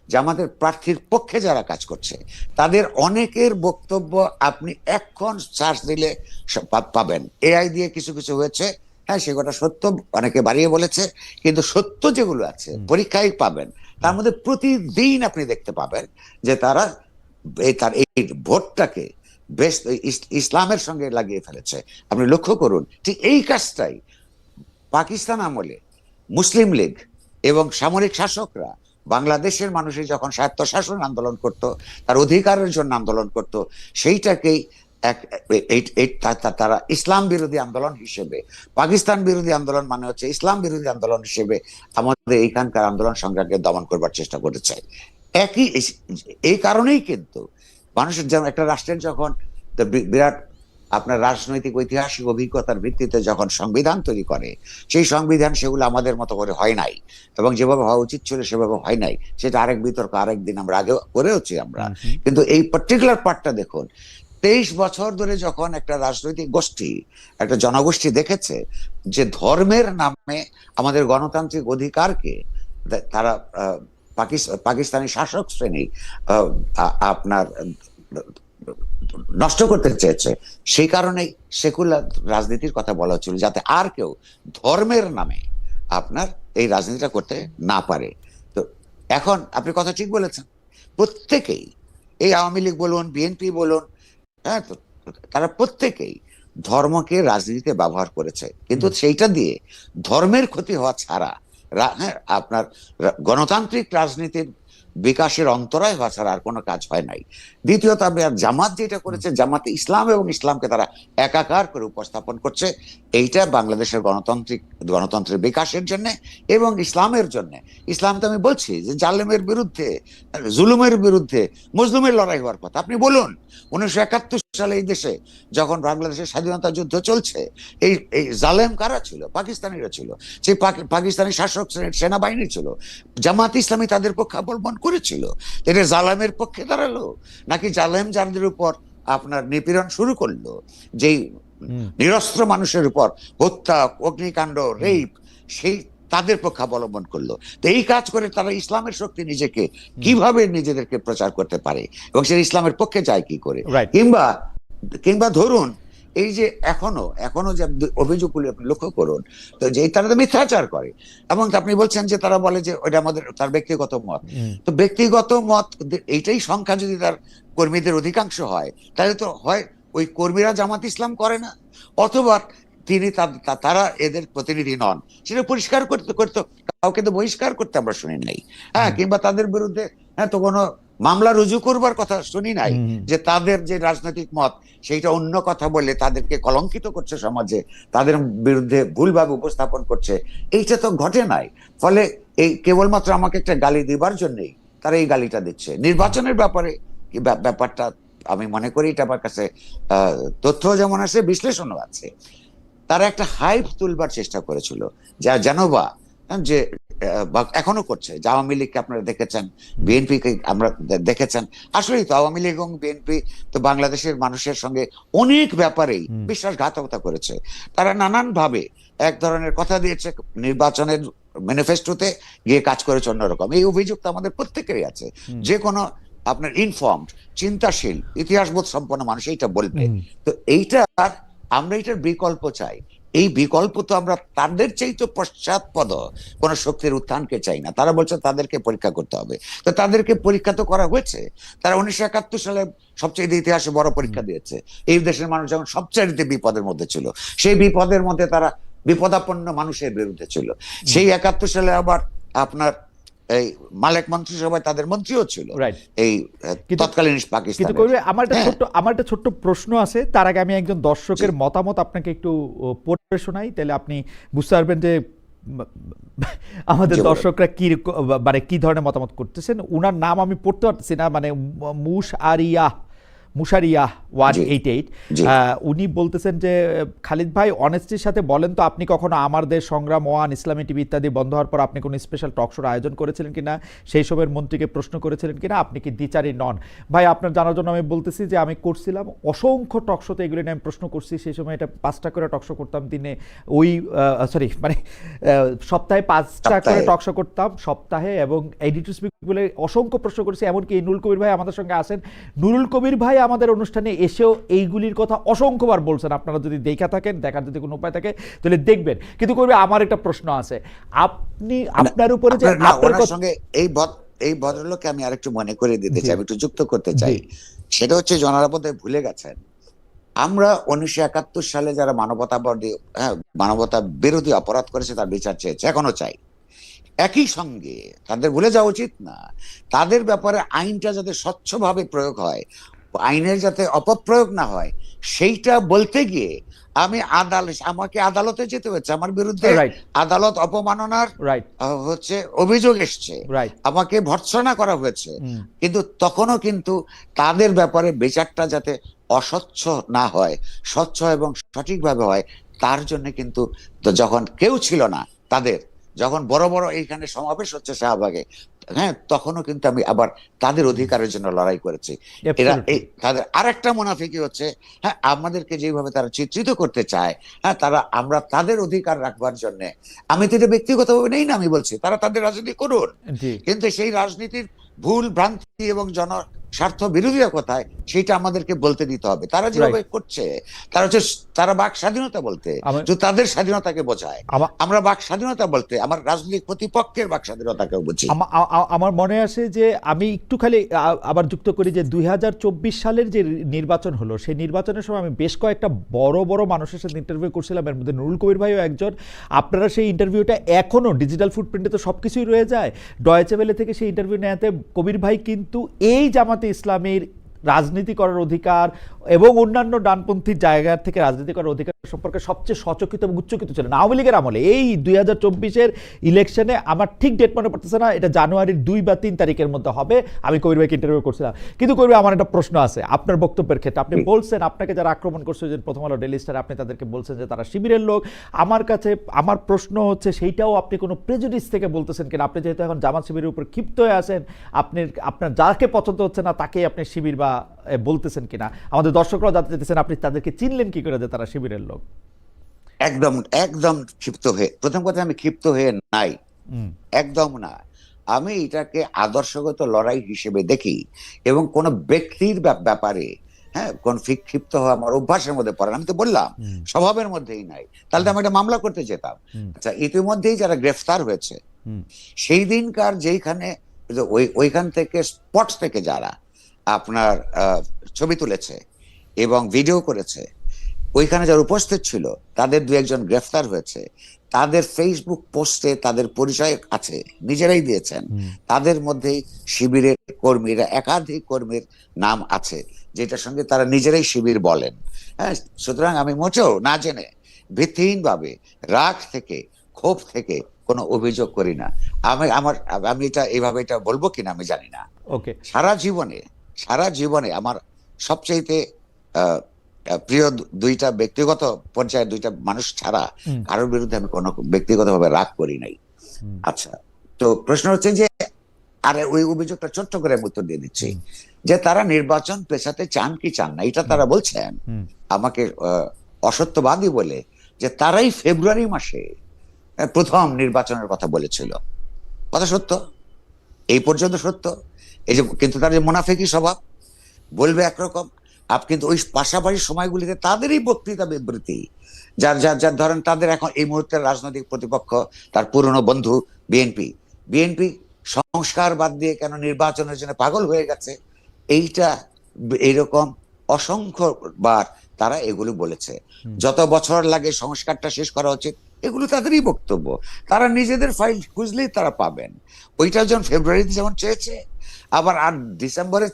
জামাতের প্রার্থীর পক্ষে যারা কাজ করছে, তাদের অনেকের বক্তব্য আপনি এখন সার্চ দিলে পাবেন। এআই দিয়ে কিছু কিছু হয়েছে, হ্যাঁ, সে কথা সত্য, অনেকে বাড়িয়ে বলেছে, কিন্তু সত্য যেগুলো আছে পরীক্ষায় পাবেন, তার মধ্যে প্রতিদিন আপনি দেখতে পাবেন যে তারা তার এই ভোটটাকে বেশ ইসলামের সঙ্গে লাগিয়ে ফেলেছে। আপনি লক্ষ্য করুন, ঠিক এই কাজটাই পাকিস্তান আমলে মুসলিম লীগ এবং সামরিক শাসকরা বাংলাদেশের মানুষের যখন স্বায়ত্তশাসন আন্দোলন করত, তার অধিকারের জন্য আন্দোলন করত, সেইটাকেই তারা ইসলাম বিরোধী আন্দোলন হিসেবে, পাকিস্তান বিরোধী আন্দোলন মানে হচ্ছে ইসলাম বিরোধী আন্দোলন হিসেবে আমাদের এইখানকার আন্দোলন সংগ্রামকে দমন করবার চেষ্টা করেছে। একই এই কারণেই কিন্তু মানুষের যেমন একটা রাষ্ট্রের যখন বিরাট আপনার রাজনৈতিক ঐতিহাসিক অভিজ্ঞতার ভিত্তিতে যখন সংবিধান তৈরি করে, সেই সংবিধান সেগুলো আমাদের মতো করে হয় নাই, এবং যেভাবে হওয়া উচিত ছিল সেভাবে হয় নাই, সেটা আরেক বিতর্ক, আরেকদিন আমরা আগে করেওছি আমরা। কিন্তু এই পার্টিকুলার পার্টটা দেখুন, 23 বছর ধরে যখন একটা রাজনৈতিক গোষ্ঠী, একটা জনগোষ্ঠী দেখেছে যে ধর্মের নামে আমাদের গণতান্ত্রিক অধিকারকে তারা পাকিস্তানি শাসক শ্রেণী আপনার নষ্ট করতে চেয়েছে, সেই কারণেই সেকুলার রাজনীতির কথা বলা হচ্ছিল, যাতে আর কেউ ধর্মের নামে আপনার এই রাজনীতিটা করতে না পারে। তো এখন আপনি কথা ঠিক বলেছেন, প্রত্যেকেই, এই আওয়ামী লীগ বলুন, বিএনপি বলুন, হ্যাঁ, তো তারা প্রত্যেকেই ধর্মকে রাজনীতিতে ব্যবহার করেছে, কিন্তু সেইটা দিয়ে ধর্মের ক্ষতি হওয়া ছাড়া, হ্যাঁ, আপনার গণতান্ত্রিক রাজনীতির বিকাশের অন্তরায় হওয়া ছাড়া আর কোনো কাজ হয় নাই। দ্বিতীয়ত, আর জামাত যেটা করেছে, জামাতে ইসলাম এবং ইসলামকে তারা একাকার করে উপস্থাপন করছে, এইটা বাংলাদেশের গণতন্ত্রের বিকাশের জন্য এবং ইসলামের জন্য। ইসলাম তো আমি বলছি যে জালেমের বিরুদ্ধে, জুলুমের বিরুদ্ধে মজলুমের লড়াই হওয়ার কথা। আপনি বলুন, 1971 সালে এই দেশে যখন বাংলাদেশের স্বাধীনতা যুদ্ধ চলছে, এই এই জালেম কারা ছিল? পাকিস্তানিরা ছিল। সেই পাকিস্তানি শাসক সেনাবাহিনী ছিল। জামাত ইসলামী তাদের পক্ষে অবলম্বন করেছিল। এটা জালেমের পক্ষে দাঁড়ালো, নাকি জালেম যাদের উপর আপনার নিপীড়ন শুরু করলো, যেই নিরস্ত্র মানুষের উপর হত্যা, অগ্নিকাণ্ড, রেপ, সেই তাদের পক্ষে অবলম্বন করলো? তো এই কাজ করে তারা ইসলামের শক্তি নিজেকে কিভাবে নিজেদেরকে প্রচার করতে পারে, এবং সে ইসলামের পক্ষে যায় কি করে? কিংবা ধরুন, এই যে এখনো যে অভিযোগগুলি আপনি লক্ষ্য করুন, তো যে তারা তো মিথ্যাচার করে, এবং আপনি বলছেন যে তারা বলে যে ওইটা আমাদের তার ব্যক্তিগত মত। তো ব্যক্তিগত মত, এইটাই সংখ্যা যদি তার কর্মীদের অধিকাংশ হয়, তাহলে তো হয় ওই কর্মীরা জামাত ইসলাম করে না, অথবা তারা এদের প্রতিনিধি নন। সেটা পরিষ্কার করতে কাউকে তো বহিষ্কার করতে আমরা শুনি নাই, হ্যাঁ, কিংবা তাদের বিরুদ্ধে হ্যাঁ তো কোনো মামলা রুজু করবার কথা শুনি নাই, যে তাদের যে রাজনৈতিক মত সেইটা অন্য কথা বলে তাদেরকে কলঙ্কিত করছে সমাজে, তাদের বিরুদ্ধে ভুলভাবে উপস্থাপন করছে, এইটা তো ঘটে নাই। ফলে এই কেবলমাত্র আমাকে একটা গালি দিবার জন্যই তারা এই গালিটা দিচ্ছে। নির্বাচনের ব্যাপারটা আমি মনে করি এটা আমার কাছে তথ্য যেমন আছে, বিশ্লেষণও আছে। তারা একটা হাইপ তুলবার চেষ্টা করেছিল, যা জানোবা যে এখনো করছে, যে আওয়ামী লীগকে আপনারা দেখেছেন, বিএনপি কে আমরা দেখেছেন। আসলেই তো আওয়ামী লীগ এবং বিএনপি তো বাংলাদেশের মানুষের সঙ্গে অনেক ব্যাপারেই বিশ্বাসঘাতকতা করেছে। তারা নানান ভাবে এক ধরনের কথা দিয়েছে, নির্বাচনের ম্যানিফেস্টোতে গিয়ে কাজ করেছে অন্যরকম। এই অভিযোগ তো আমাদের প্রত্যেকেরই আছে। যে কোনো আপনার ইনফর্মড, চিন্তাশীল, ইতিহাসবোধ সম্পন্ন মানুষ এইটা বলবে। তো আমরা এটার বিকল্প চাই। এই বিকল্প তো আমরা তাদের চাইতে পশ্চাৎপদ কোন শক্তির উত্থানকে চাই না। তারা বলছে তাদেরকে পরীক্ষা করতে হবে, তো তাদেরকে পরীক্ষা তো করা হয়েছে। তারা 1971 সালে সবচেয়ে ইতিহাসে বড় পরীক্ষা দিয়েছে। এই দেশের মানুষ যখন সবচেয়ে বিপদের মধ্যে ছিল, সেই বিপদের মধ্যে তারা বিপদাপন্ন মানুষের বিরুদ্ধে ছিল। সেই 71 সালে আবার আপনার এই মালেক মন্ত্রিসভায় তাদের মন্ত্রীও ছিল এই তৎকালীন পাকিস্তান। আমার একটা ছোট্ট প্রশ্ন আছে, তার আগে আমি একজন দর্শকের মতামত আপনাকে একটু পড়ে শোনাই, তাহলে আপনি বুঝতে পারবেন যে আমাদের দর্শকরা কি ধরনের মতামত করতেছেন। উনার নাম আমি পড়তে পারতেছি না, মানে মুশারিয়াহ 188, উনি বলতেছেন যে খালিদ ভাই, অনেস্টির সাথে বলেন তো, আপনি কখনো আমার দেশ সংগ্রাম, ওয়ান, ইসলামী টিভি ইত্যাদি বন্ধ হওয়ার পর আপনি কোনো স্পেশাল টক শোর আয়োজন করেছিলেন কিনা, সেই সময়ের মন্ত্রীকে প্রশ্ন করেছিলেন কিনা, আপনি কি দ্বিচারী নন? ভাই, আপনার জানার জন্য আমি বলতেছি যে আমি করছিলাম অসংখ্য টক শোতে, এগুলি নিয়ে আমি প্রশ্ন করছি। সেই সময় এটা 5টা করে টক শো করতাম দিনে, সপ্তাহে 5টা করে টক শো করতাম সপ্তাহে, এবং এডিটর স্পিক বলে অসংখ্য প্রশ্ন করেছি। এমনকি নুরুল কবির ভাই আমাদের সঙ্গে আসেন, নুরুল কবির ভাই আমাদের অনুষ্ঠানে এসেও এইগুলির কথা অসংখ্যবার বলছেন। আপনারা যদি দেখা থাকেন, দেখার যদি কোনো উপায় থাকে তাহলে দেখবেন। কিন্তু কবি আমার একটা প্রশ্ন আছে, আপনি আপনার উপরে যে ওনার সঙ্গে এই ভদ্রলোককে আমি আরেকটু মনে করে দিতে চাই, আমি একটু যুক্ত করতে চাই। সেটা হচ্ছে জনারা বোধহয় ভুলে গেছেন, আমরা 1971 সালে যারা মানবতা বিরোধী অপরাধ করেছে তার বিচার চেয়েছে, এখনো চাই। একই সঙ্গে তাদের ভুলে যাওয়া উচিত না, তাদের ব্যাপারে আইনটা যাতে স্বচ্ছভাবে প্রয়োগ হয়, আইনের যাতে অপপ্রয়োগ না হয়, সেইটা বলতে গিয়ে আমাকে আদালতে যেতে হয়েছে, আমার বিরুদ্ধে আদালত অপমাননার হচ্ছে অভিযোগ এসছে, আমাকে ভর্ৎসনা করা হয়েছে। কিন্তু তখনও কিন্তু তাদের ব্যাপারে বিচারটা যাতে অস্বচ্ছ না হয়, স্বচ্ছ এবং সঠিকভাবে হয়, তার জন্য কিন্তু যখন কেউ ছিল না, যখন বড় বড় এইখানে সমাবেশ হচ্ছে শাহবাগে, হ্যাঁ, তখনও কিন্তু আমি আবার তাদের অধিকারের জন্য লড়াই করেছি। তাদের আরেকটা মুনাফিকি হচ্ছে, হ্যাঁ, আমাদেরকে যেভাবে তারা চিত্রিত করতে চায়, হ্যাঁ, আমরা তাদের অধিকার রাখবার জন্য, আমি তো এটা ব্যক্তিগতভাবে নেই না, আমি বলছি তারা তাদের রাজনীতি করুন, কিন্তু সেই রাজনীতির ভুল ভ্রান্তি এবং স্বার্থ বিরোধীরা কোথায় সেটা আমাদেরকে বলতে দিতে হবে। তারা যেভাবে করছে, তারা বাক স্বাধীনতা বলতে তাদের স্বাধীনতাকে বোঝায়, আমরা বাক স্বাধীনতা বলতে আমার রাজনৈতিক প্রতিপক্ষের বাক স্বাধীনতাকেও বুঝি। আমার মনে আসে যে আমি একটু খালি আবার যুক্ত করি যে 2024 সালের যে নির্বাচন হলো, সেই নির্বাচনের সময় আমি বেশ কয়েকটা বড় বড় মানুষের সাথে ইন্টারভিউ করছিলাম, এর মধ্যে নুরুল কবির ভাইও একজন। আপনারা সেই ইন্টারভিউটা এখনো ডিজিটাল ফুটপ্রিন্টে তো সবকিছুই রয়ে যায়, ডয়েচে ভেলে থেকে সেই ইন্টারভিউ নেওয়াতে কবির ভাই কিন্তু এই জামাতে ইসলামের রাজনীতি করার অধিকার এবং অন্যান্য ডানপন্থী জায়গা থেকে রাজনীতি করার অধিকার সম্পর্কে সবচেয়ে সচকিত এবং উচ্চকিত ছিলেন আওয়ামী লীগের আমলে। এই 2024-এর ইলেকশনে আমার ঠিক ডেট মনে পড়তেছে না, এটা জানুয়ারির 2 বা 3 তারিখের মধ্যে হবে। আমি কবির ভাইকে ইন্টারভিউ করছিলাম। কিন্তু কবির ভাই, আমার একটা প্রশ্ন আছে আপনার বক্তব্যের ক্ষেত্রে। আপনি বলছেন আপনাকে যারা আক্রমণ করছে যে প্রথম আলো ডেইলি স্টার, আপনি তাদেরকে বলছেন যে তারা শিবিরের লোক। আমার প্রশ্ন হচ্ছে সেইটাও আপনি কোনো প্রেজুডিস থেকে বলতেছেন কিনা? আপনি যেহেতু এখন জামাত শিবিরের উপর ক্ষিপ্ত হয়ে আছেন, আপনার যাকে পছন্দ হচ্ছে না তাকেই আপনি শিবির বা বলতেছেন কিনা? আমাদের দর্শকরাও জানতে চাইতেছেন আপনি তাদেরকে চিনলেন কি করে যে তারা শিবিরের লোক? একদম একদম ক্ষিপ্ত হয়ে, প্রথম কথা আমি ক্ষিপ্ত হয়ে নাই, একদম না। আমি এটাকে আদর্শগত লড়াই হিসেবে দেখি, এবং কোন ব্যক্তির ব্যাপারে হ্যাঁ কোন ক্ষিপ্ত হওয়া আমার অভ্যাসের মধ্যে পড়ে। আমি তো বললাম স্বভাবের মধ্যেই নাই, তাহলে তো আমি একটা মামলা করতে যেতাম। আচ্ছা, ইতিমধ্যেই যারা গ্রেফতার হয়েছে, সেই দিনকার যেইখানে ওইখান থেকে স্পট থেকে যারা আপনার ছবি তুলেছে এবং ভিডিও করেছে, ওইখানে যারা উপস্থিত ছিল তাদের 2-1 গ্রেফতার হয়েছে। তাদের ফেসবুক পোস্টে তাদের পরিচয় আছে, নিজেরাই দিয়েছেন। তাদের মধ্যেই শিবিরের কর্মীরা, একাধিক কর্মীর নাম আছে, যেটার সঙ্গে তারা নিজেরাই শিবির বলেন। হ্যাঁ, সুতরাং আমি মোটেও না জেনে ভিত্তিহীন ভাবে রাগ থেকে, ক্ষোভ থেকে কোনো অভিযোগ করি না। আমি এটা এইভাবে এটা বলবো কিনা আমি জানি না। ওকে, সারা জীবনে আমার সবচেয়ে প্রিয় দুইটা ব্যক্তিগত পর্যায়ে দুইটা মানুষ ছাড়া কারোর বিরুদ্ধে আমি কোনো ব্যক্তিগতভাবে রাগ করি নাই। আচ্ছা, তো প্রশ্ন হচ্ছে যে, আরে ওই অভিযোগটা ছোট্ট করে আমি উত্তর দিয়ে দিচ্ছি যে তারা নির্বাচন পেছাতে চান কি চান না, এটা তারা বলছেন আমাকে অসত্যবাদী বলে, যে তারাই ফেব্রুয়ারি মাসে প্রথম নির্বাচনের কথা বলেছিল। কথা সত্য, এই পর্যন্ত সত্য। এই যে, কিন্তু তার যে মুনাফিকি স্বভাব, বলবে একরকম, কিন্তু ওই পাশাপাশি সময়গুলিতে তাদেরই বক্তৃতা বিবৃতি, যার ধরেন তাদের এখন এই মুহূর্তের রাজনৈতিক প্রতিপক্ষ তার পুরনো বন্ধু বিএনপি সংস্কার বাদ দিয়ে কেন নির্বাচনের জন্য পাগল হয়ে গেছে, এইরকম অসংখ্যবার তারা এগুলো বলেছে। যত বছর লাগে সংস্কারটা শেষ করা উচিত, এগুলো তাদেরই বক্তব্য। তারা নিজেদের ফাইল খুঁজলেই তারা পাবেন। ওইটা যেমন ফেব্রুয়ারিতে যেমন চেয়েছে, আবার আর ডিসেম্বরে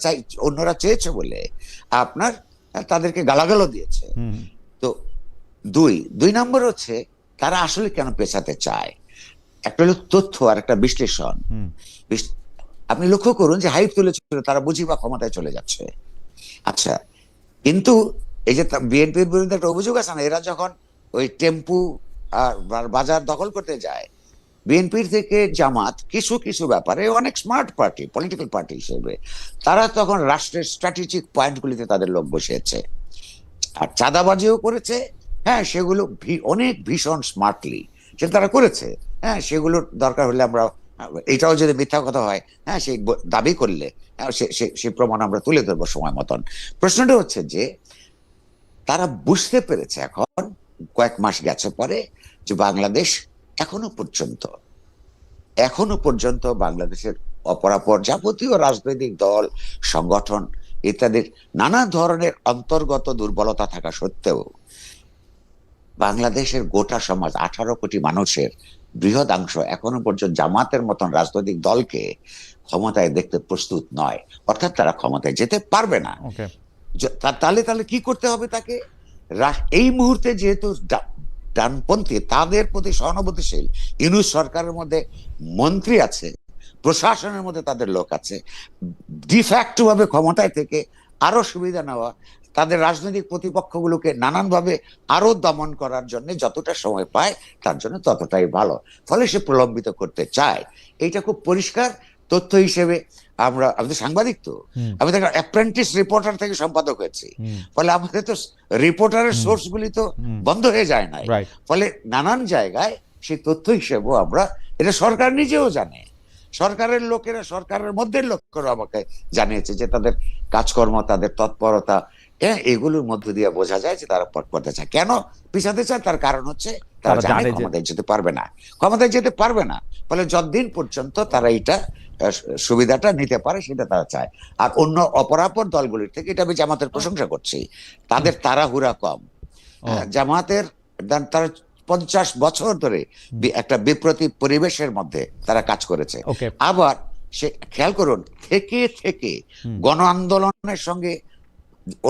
অন্যরা চেয়েছে বলে আপনার তাদেরকে গালাগালও দিয়েছে। তো দুই নম্বর হচ্ছে তারা আসলে কেন পেছাতে চায়, একটা হলো তথ্য আর একটা বিশ্লেষণ। আপনি লক্ষ্য করুন যে হাইপ তুলেছিল তারা বুঝি বা ক্ষমতায় চলে যাচ্ছে। আচ্ছা, কিন্তু এই যে বিএনপির বিরুদ্ধে একটা অভিযোগ আছে না, এরা যখন ওই টেম্পু আর বাজার দখল করতে যায়, বিএনপির থেকে জামাত কিছু কিছু ব্যাপারে অনেক স্মার্ট পার্টি, পলিটিক্যাল পার্টি হিসেবে তারা তখন রাষ্ট্রের স্ট্র্যাটেজিক পয়েন্টগুলিতে তাদের লোক বসিয়েছে, আর চাঁদাবাজিও করেছে। হ্যাঁ, সেগুলো অনেক ভীষণ স্মার্টলি সেটা তারা করেছে। হ্যাঁ, সেগুলোর দরকার হলে আমরা এটাও যদি মিথ্যা কথা হয়, হ্যাঁ, সেই দাবি করলে সেই প্রমাণ আমরা তুলে ধরবো সময় মতন। প্রশ্নটা হচ্ছে যে তারা বুঝতে পেরেছে এখন কয়েক মাস গেছে পরে যে বাংলাদেশ এখনো পর্যন্ত বাংলাদেশের অপরাপর যাবতীয় রাজনৈতিক দল, সংগঠন ইত্যাদির নানা ধরনের অন্তর্গত দুর্বলতা থাকা সত্ত্বেও বাংলাদেশের গোটা সমাজ, 18 কোটি মানুষের বৃহদাংশ এখনো পর্যন্ত জামাতের মতন রাজনৈতিক দলকে ক্ষমতায় দেখতে প্রস্তুত নয়, অর্থাৎ তারা ক্ষমতায় যেতে পারবে না। ওকে, তাহলে তাহলে কি করতে হবে তাকে? এই মুহূর্তে যেহেতু ডানপন্থী, তাদের প্রতি সহানুভূতিশীল ইউনূস সরকারের মধ্যে মন্ত্রী আছে, প্রশাসনের মধ্যে তাদের লোক আছে, ডিফ্যাক্টো ভাবে ক্ষমতায় থেকে আরো সুবিধা নেওয়া, তাদের রাজনৈতিক প্রতিপক্ষগুলোকে নানানভাবে আরো দমন করার জন্য যতটা সময় পায় তার জন্য ততটাই ভালো। ফলে সে প্রলম্বিত করতে চায়। এইটা খুব পরিষ্কার তথ্য হিসেবে আমি তো সাংবাদিক, তো আমি তো অ্যাপ্রেন্টিস রিপোর্টার থেকে সম্পাদক হয়েছি। ফলে আমাদের তো রিপোর্টারের সোর্স গুলি তো বন্ধ হয়ে যায় নাই। ফলে নানান জায়গায় সেই তথ্য হিসেবেও আমরা, এটা সরকার নিজেও জানে, সরকারের লোকেরা, সরকারের মধ্যে লোকেরা আমাকে জানিয়েছে যে তাদের কাজকর্ম, তাদের তৎপরতা, এগুলোর মধ্য দিয়ে বোঝা যায় যে তারা পথ করতে চায়। কেন পিছাতে চায়? তার কারণ হচ্ছে তারা জানে ক্ষমতায় যেতে পারবে না। ফলে যতদিন পর্যন্ত তারা এটা সুবিধাটা নিতে পারে সেটা তারা চায়। আর অন্য অপরাপর দলগুলির থেকে, এটা আমি জামাতের প্রশংসা করছি, তাদের তাড়াহুড়া কম। জামাতের তারা 50 বছর ধরে একটা বিপ্রতি পরিবেশের মধ্যে তারা কাজ করেছে। আবার সে খেয়াল করুন, থেকে থেকে গণ আন্দোলনের সঙ্গে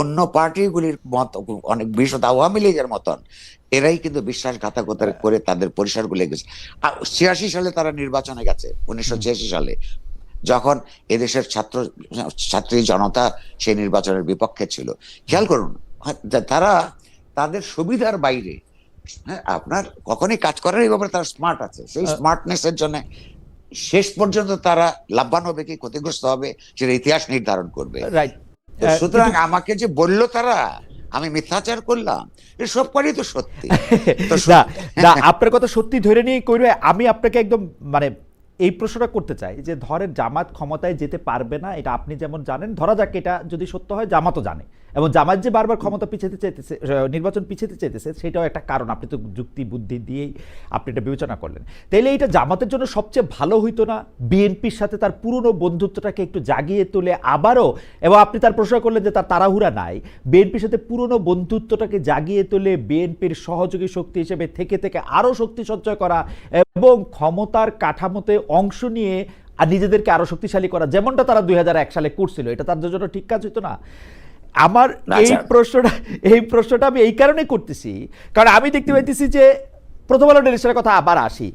অন্য পার্টিগুলির মত, অনেক বিশেষত আওয়ামী লীগের মতন, এরাই কিন্তু বিশ্বাসঘাতকতা করে তাদের পরিসরগুলো গেছে। 86 সালে তারা নির্বাচনে গেছে, 1986 সালে, যখন এদেশের ছাত্রী জনতা সেই নির্বাচনের বিপক্ষে ছিল। খেয়াল করুন, তারা তাদের সুবিধার বাইরে, হ্যাঁ, আপনার কখনই কাজ করার এই ব্যাপারে তারা স্মার্ট আছে। সেই স্মার্টনেস এর জন্য শেষ পর্যন্ত তারা লাভবান হবে কি ক্ষতিগ্রস্ত হবে সেটা ইতিহাস নির্ধারণ করবে। সুতরাং আমাকে যে বললো তারা আমি মিথ্যাচার করলাম, এসব করি তো সত্যি। আপনার কথা সত্যি ধরে নিয়ে করবে। আমি আপনাকে একদম মানে এই প্রশ্নটা করতে চাই যে ধরেন জামাত ক্ষমতায় যেতে পারবে না, এটা আপনি যেমন জানেন, ধরা যাক এটা যদি সত্য হয়, জামাতও জানে, এবং জামাত যে বারবার ক্ষমতা পিছাতে চাইতেছে, নির্বাচন পিছাতে চাইতেছে, সেটাও একটা কারণ। আপনি তো যুক্তি বুদ্ধি দিয়েই আপনি এটা বিবেচনা করলেন। তাইলে এটা জামাতের জন্য সবচেয়ে ভালো হইতো না বিএনপির সাথে তার পুরনো বন্ধুত্বটাকে একটু জাগিয়ে তুলে আবারও, এবং আপনি তার প্রশ্ন করলেন যে তার তাড়াহুড়া নাই, বিএনপির সাথে পুরনো বন্ধুত্বটাকে জাগিয়ে তুলে বিএনপির সহযোগী শক্তি হিসেবে থেকে থেকে আরও শক্তি সঞ্চয় করা এবং ক্ষমতার কাঠামোতে অংশ নিয়ে আর নিজেদেরকে আরো শক্তিশালী করা, যেমনটা তারা 2001 সালে করছিল, এটা তাদের জন্য ঠিক কাজ হইতো না? আমার এই প্রশ্নটা আমি এই কারণে করতেছি, কারণ আমি দেখতে পাইতেছি যে প্রথম আলো ডেলিশনের কথা আবার আসি,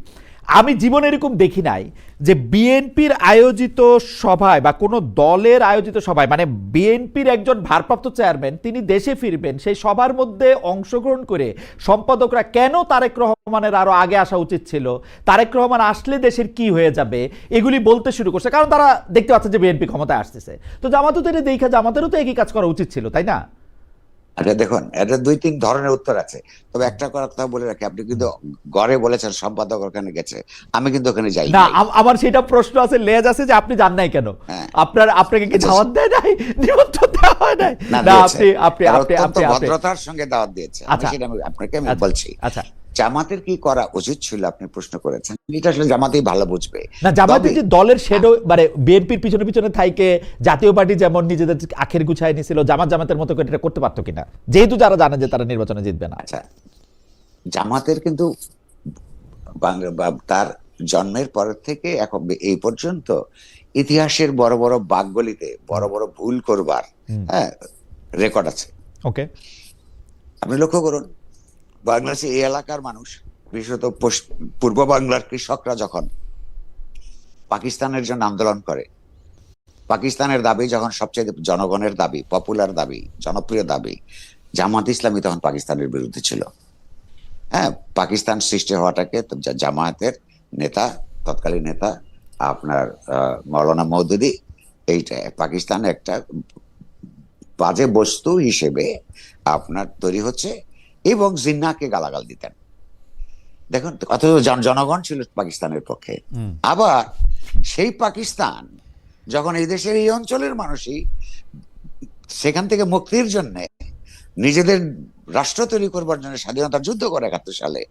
আমি জীবনে এরকম দেখি নাই যে বিএনপির আয়োজিত সভায় বা কোনো দলের আয়োজিত সভায়, মানে বিএনপির একজন ভারপ্রাপ্ত চেয়ারম্যান তিনি দেশে ফিরবেন, সেই সভার মধ্যে অংশগ্রহণ করে সম্পাদকরা কেন তারেক রহমানের আরো আগে আসা উচিত ছিল, তারেক রহমান আসলে দেশের কি হয়ে যাবে, এগুলি বলতে শুরু করছে। কারণ তারা দেখতে পাচ্ছে যে বিএনপি ক্ষমতায় আসতেছে। তো জামাতও তো এটা দেখা, জামাতেরও তো একই কাজ করা উচিত ছিল, তাই না? আচ্ছা দেখুন, এটা 2-3 ধরনের উত্তর আছে। তবে একটা কথা বলে রাখি, আপনি কিন্তু ঘরে বলেছেন সম্পাদক ওখানে গেছে, আমি কিন্তু ওখানে যাই না। আমার সেটা প্রশ্ন আছে, লেজ আছে যে আপনি জান নাই কেন, আপনাকে কি দাওয়াত দেয় নাই, নিমন্ত্রণ দেওয়া হয় নাই? না, আপনি ভদ্রতার সঙ্গে দাওয়াত দিয়েছে। সেটা আপনাকে আমি বলছি। আচ্ছা, জামাতের কি করা উচিত ছিল আপনি প্রশ্ন করেছেন, এটা আসলে জামাতেই ভালো বুঝবে। না, জামাতের যে দলের শেডো, মানে বিএনপির পিছনে পিছনে থাইকে জাতীয় পার্টি যেমন নিজেদের আখের গুছায় নিছিল, জামাতের মতো করে এটা করতে পারতো কিনা, যেহেতু যারা জানে যে তারা নির্বাচনে জিতবে না? আচ্ছা, জামাতের কিন্তু তার জন্মের পর থেকে এখন এই পর্যন্ত ইতিহাসের বড় বড় বাকগলিতে বড় বড় ভুল করবার রেকর্ড আছে। ওকে, আপনি লক্ষ্য করুন, বাংলাদেশের এই এলাকার মানুষ, বিশেষত পূর্ব বাংলার কৃষকরা যখন পাকিস্তানের জন্য আন্দোলন করে, পাকিস্তানের দাবি যখন সবচেয়ে জনগণের দাবি, পপুলার দাবি, জনপ্রিয় দাবি, জামাত ইসলামী তখন পাকিস্তানের বিরুদ্ধে ছিল। হ্যাঁ, পাকিস্তান সৃষ্টি হওয়াটাকে জামায়াতের নেতা, তৎকালীন নেতা আপনার মৌলানা মওদুদি, এইটা পাকিস্তান একটা বাজে বস্তু হিসেবে আপনার তৈরি হচ্ছে, এবং জিন্নাহকে গালাগাল দিতেন। দেখুন, অথচ জনগণ ছিল পাকিস্তানের পক্ষে। আবার সেই পাকিস্তান যখন এই দেশের এই অঞ্চলের মানুষই সেখান থেকে মুক্তির জন্য নিজেদের রাষ্ট্র তৈরি করবার জন্য স্বাধীনতার যুদ্ধ করে 71 সালে,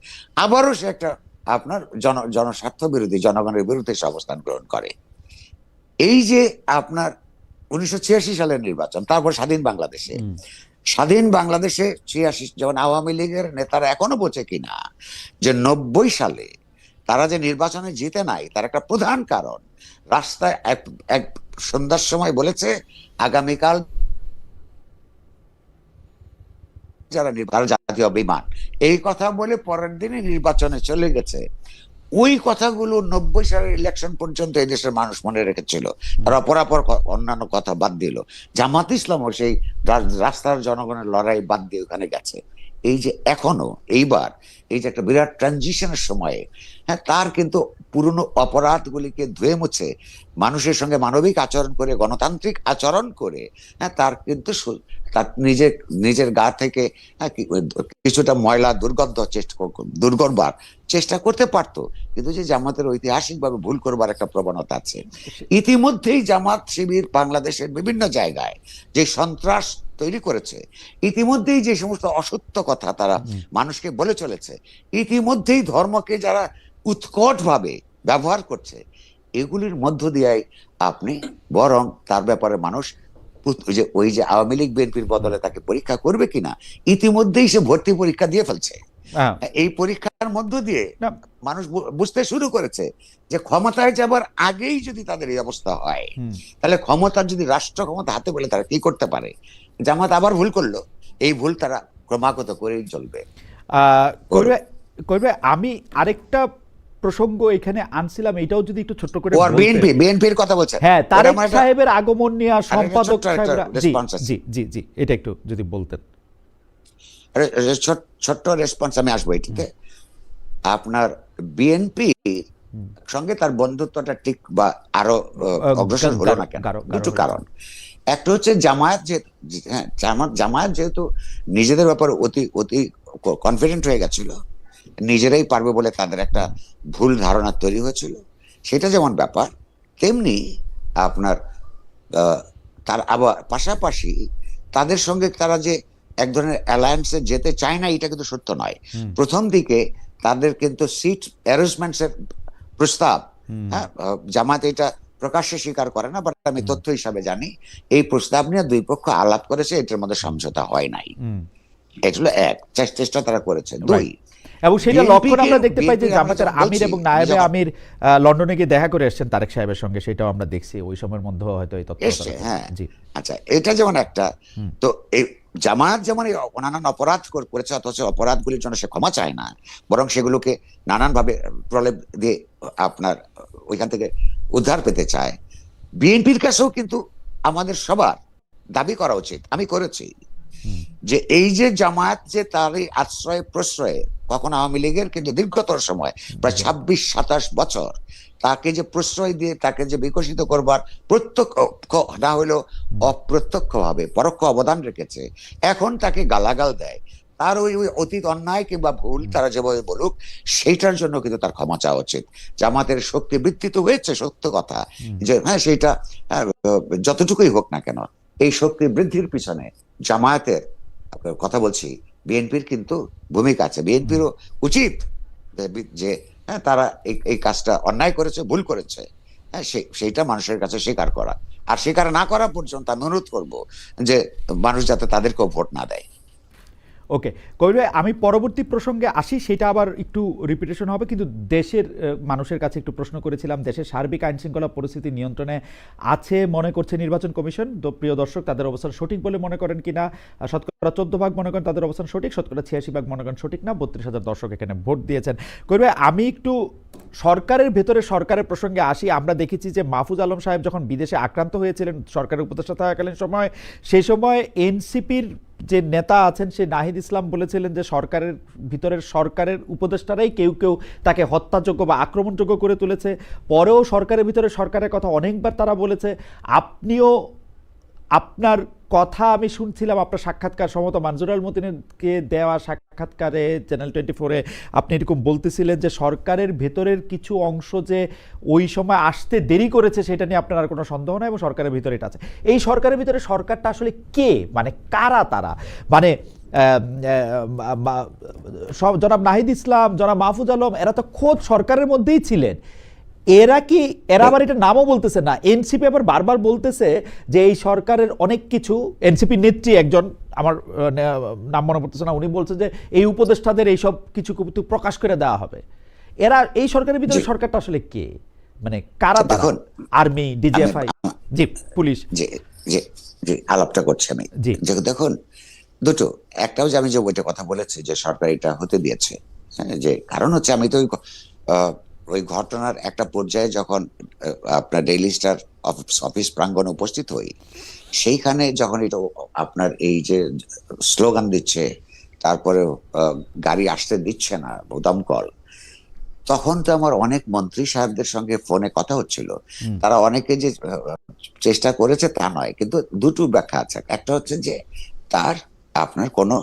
আবারও সে একটা আপনার জনস্বার্থ বিরোধী, জনগণের বিরুদ্ধে সে অবস্থান গ্রহণ করে। এই যে আপনার 1986 সালের নির্বাচন, তারপর স্বাধীন বাংলাদেশে 86 যখন আওয়ামী লীগের নেতারা এখনো বোঝে কিনা যে 90 সালে তারা যে নির্বাচনে জিতে নাই, তার একটা প্রধান কারণ রাস্তায় এক সন্ধ্যার সময় বলেছে আগামীকাল যারা জাতীয় বিমান, এই কথা বলে পরের দিনে নির্বাচনে চলে গেছে। ওই কথাগুলো 90 সালের ইলেকশন পর্যন্ত এই দেশের মানুষ মনে রেখেছিল। তারা অপরাপর অন্যান্য কথা বাদ দিল। জামাত ইসলামও সেই রাস্তার জনগণের লড়াই বাদ দিয়ে ওখানে গেছে। এই যে এখনো এইবার এই যে একটা বিরাট ট্রানজিশনের সময়ে, হ্যাঁ, তার কিন্তু পুরনো অপরাধগুলিকে ধুয়ে মুছে মানুষের সঙ্গে মানবিক আচরণ করে, গণতান্ত্রিক আচরণ করে, হ্যাঁ, তার কিন্তু তার নিজের গা থেকে কিছুটা ময়লা দূর করবার চেষ্টা করতে পারতো। কিন্তু যে জামাতের ঐতিহাসিকভাবে ভুল করবার একটা প্রবণতা আছে। ইতিমধ্যেই জামাত শিবির বাংলাদেশের বিভিন্ন জায়গায় যে সন্ত্রাস তৈরি করেছে, ইতিমধ্যেই যে সমস্ত অসত্য কথা তারা মানুষকে বলে চলেছে, ইতিমধ্যেই ধর্মকে যারা উৎকট ভাবে ব্যবহার করছে, এগুলির মধ্য দিয়ে আপনি বরং তার ব্যাপারে মানুষ ওই যে আওয়ামী লীগ বিএনপির বদলে তাকে পরীক্ষা করবে কিনা, ইতিমধ্যেই সে ভর্তি পরীক্ষা দিয়ে ফেলছে। এই পরীক্ষার মধ্য দিয়ে মানুষ বুঝতে শুরু করেছে যে ক্ষমতায় যাবার আগেই যদি তাদের এই অবস্থা হয়, তাহলে ক্ষমতার যদি রাষ্ট্র ক্ষমতা হাতে পেলে তারা কি করতে পারে। জামাত আবার ভুল করলো, এই ভুল তারা ক্রমাগত করেই চলবে। আমি আরেকটা প্রসঙ্গ এখানে আনছিলাম, এটাও যদি একটু ছোট্ট করে বিএনপির কথা বলছেন। হ্যাঁ, তারেক সাহেবের আগমন নিয়ে সম্পাদক সাহেবরা, জি জি জি, এটা একটু যদি বলতেন। ছোট্ট রেসপন্স আমি আসবো এটিতে। আপনার বিএনপি সঙ্গে তার বন্ধুত্বটা ঠিক বা আরো অগ্রসর হলো না কেন? দুটো কারণ। একটা হচ্ছে জামায়াত যেহেতু নিজেদের ব্যাপারে অতি কনফিডেন্ট হয়ে গেছিল, নিজেরাই পারবে বলে তাদের একটা ভুল ধারণা তৈরি হয়েছিল, সেটা যেমন ব্যাপার, তেমনি আপনার তার আবার পাশাপাশি তাদের সঙ্গে তারা যে এক ধরনের অ্যালায়েন্সে যেতে চায় না, এটা কিন্তু সত্য নয়। প্রথম দিকে তাদের কিন্তু সিট অ্যারেঞ্জমেন্টস এর প্রস্তাব, হ্যাঁ, জামাত এটা প্রকাশ্যে স্বীকার করে না, বাট আমি তথ্য হিসাবে জানি এই প্রস্তাব নিয়ে দুই পক্ষ আলাপ করেছে, এটার মধ্যে সমঝোতা হয় নাই। এটা হলো এক, চেষ্টা তারা করেছে। দুই, এবং সেটা লক্ষণ আমরা দেখতে পাই যে জামাতের আমির এবং নায়েবে আমির লন্ডনে গিয়ে দেখা করে এসেছেন তারেক সাহেবের সঙ্গে, সেটাও আমরা দেখছি ওই সময়ের মধ্যে হয়তো এই তথ্য এসেছে। হ্যাঁ, আচ্ছা, এটা যেমন একটা। তো এই জামাত যেমন নানান অপরাধ করেছে, অথচ অপরাধগুলির জন্য সে ক্ষমা চায় না, বরং সেগুলোকে নানান ভাবে প্রলেপ দিয়ে আপনার ওইখান থেকে উদ্ধার পেতে চায়। বিএনপির কাছেও কিন্তু আমাদের সবার দাবি করা উচিত, আমি করেছি, যে এই যে জামায়াত যে তার এই আশ্রয় প্রশ্রয়ে, কখন আওয়ামী লীগের কিন্তু দীর্ঘতর সময় প্রায় 26-27 বছর তাকে যে প্রশ্রয় দিয়ে তাকে যে বিকশিত করবার প্রত্যক্ষ না হলেও অপ্রত্যক্ষ ভাবে পরোক্ষ অবদান রেখেছে, এখন তাকে গালাগাল দেয়, তার ওই অতীত অন্যায় কিংবা ভুল তারা যেভাবে বলুক, সেইটার জন্য কিন্তু তার ক্ষমা চাওয়া উচিত। জামাতের শক্তি বৃদ্ধি তো হয়েছে, সত্য কথা, যে হ্যাঁ সেইটা যতটুকুই হোক না কেন, এই শক্তি বৃদ্ধির পিছনে জামায়াতের কথা বলছি, বিএনপির কিন্তু ভূমিকা আছে। বিএনপিরও উচিত যে হ্যাঁ তারা এই কাজটা অন্যায় করেছে, ভুল করেছে, হ্যাঁ সেইটা মানুষের কাছে স্বীকার করা, আর স্বীকার না করা পর্যন্ত আমি অনুরোধ করবো যে মানুষ যাতে তাদেরকেও ভোট না দেয়। ওকে কবির ভাই, আমি পরবর্তী প্রসঙ্গে আসি, সেটা আবার একটু রিপিটেশন হবে, কিন্তু দেশের মানুষের কাছে একটু প্রশ্ন করেছিলাম, দেশের সার্বিক আইন শৃঙ্খলা পরিস্থিতি নিয়ন্ত্রণে আছে মনে করছে নির্বাচন কমিশন। তো প্রিয় দর্শক, তাদের অবস্থান সঠিক বলে মনে করেন কিনা? শতকরা 14% মনে করেন তাদের অবস্থান সঠিক, শতকরা 86% মনে করেন সঠিক না। 32,000 দর্শক এখানে ভোট দিয়েছেন। কবির ভাই, আমি একটু সরকারের ভেতরে সরকারের প্রসঙ্গে আসি। আমরা দেখেছি যে মাহফুজ আলম সাহেব যখন বিদেশে আক্রান্ত হয়েছিলেন সরকারের উপদেষ্টা থাকাকালীন সময়, সেই সময় এনসিপির যে নেতা আছেন সে নাহিদ ইসলাম বলেছিলেন যে সরকারের ভিতরের সরকারের উপদেষ্টারাই কেউ কেউ তাকে হত্যাযোগ্য বা আক্রমণযোগ্য করে তুলেছে। পরেও সরকারের ভিতরে সরকারের কথা অনেকবার তারা বলেছে। আপনিও আপনার কথা আমি শুনছিলাম আপনার সাক্ষাৎকার, সম্ভবত মানজুর মতিনকে দেওয়া সাক্ষাৎকারে চ্যানেল 24-এ আপনি এরকম বলতেছিলেন যে সরকারের ভেতরের কিছু অংশ যে ওই সময় আসতে দেরি করেছে সেটা নিয়ে আপনার আর কোনো সন্দেহ নাই এবং সরকারের ভিতরে এটা আছে। এই সরকারের ভিতরে সরকারটা আসলে কে, মানে কারা তারা, মানে সব জনাব নাহিদ ইসলাম, জনাব মাহফুজ আলম, এরা তো খোদ সরকারের মধ্যেই ছিলেন। এরা আবার এটা নামও বলতেছে না। এনসিপি আবার বারবার বলতেছে যে এই সরকারের অনেক কিছু, এনসিপি নেত্রী একজন, আমার নাম মনে পড়তেছে না, উনি বলছে যে এই উপদেষ্টাদের এইসব কিছু প্রকাশ করে দেওয়া হবে। এরা এই সরকারের ভিতরে সরকারটা আসলে কে, মানে কারা তারা? আর্মি, ডিজিএফআই, জি পুলিশ, জি জি জি আলাপটা করছি আমি। জি দেখুন দুটো, একটাও যে আমি যে ওইটা কথা বলেছি যে সরকার এটা হতে দিয়েছে, হ্যাঁ, যে কারণ হচ্ছে আমি তো ওই ঘটনার একটা পর্যায়ে যখন আপনার ডেইলি স্টার অফিস প্রাঙ্গণে উপস্থিত হই, সেইখানে যখন এটা আপনার এই যে স্লোগান দিচ্ছে, তারপরে গাড়ি আসতে দিচ্ছে না, বোতাম কল, তখন তো আমার অনেক মন্ত্রী সাহেবদের সঙ্গে ফোনে কথা হচ্ছিল। তারা অনেকে যে চেষ্টা করেছে তা নয়, কিন্তু দুটো ব্যাখ্যা আছে। একটা হচ্ছে যে তার আপনার কোনো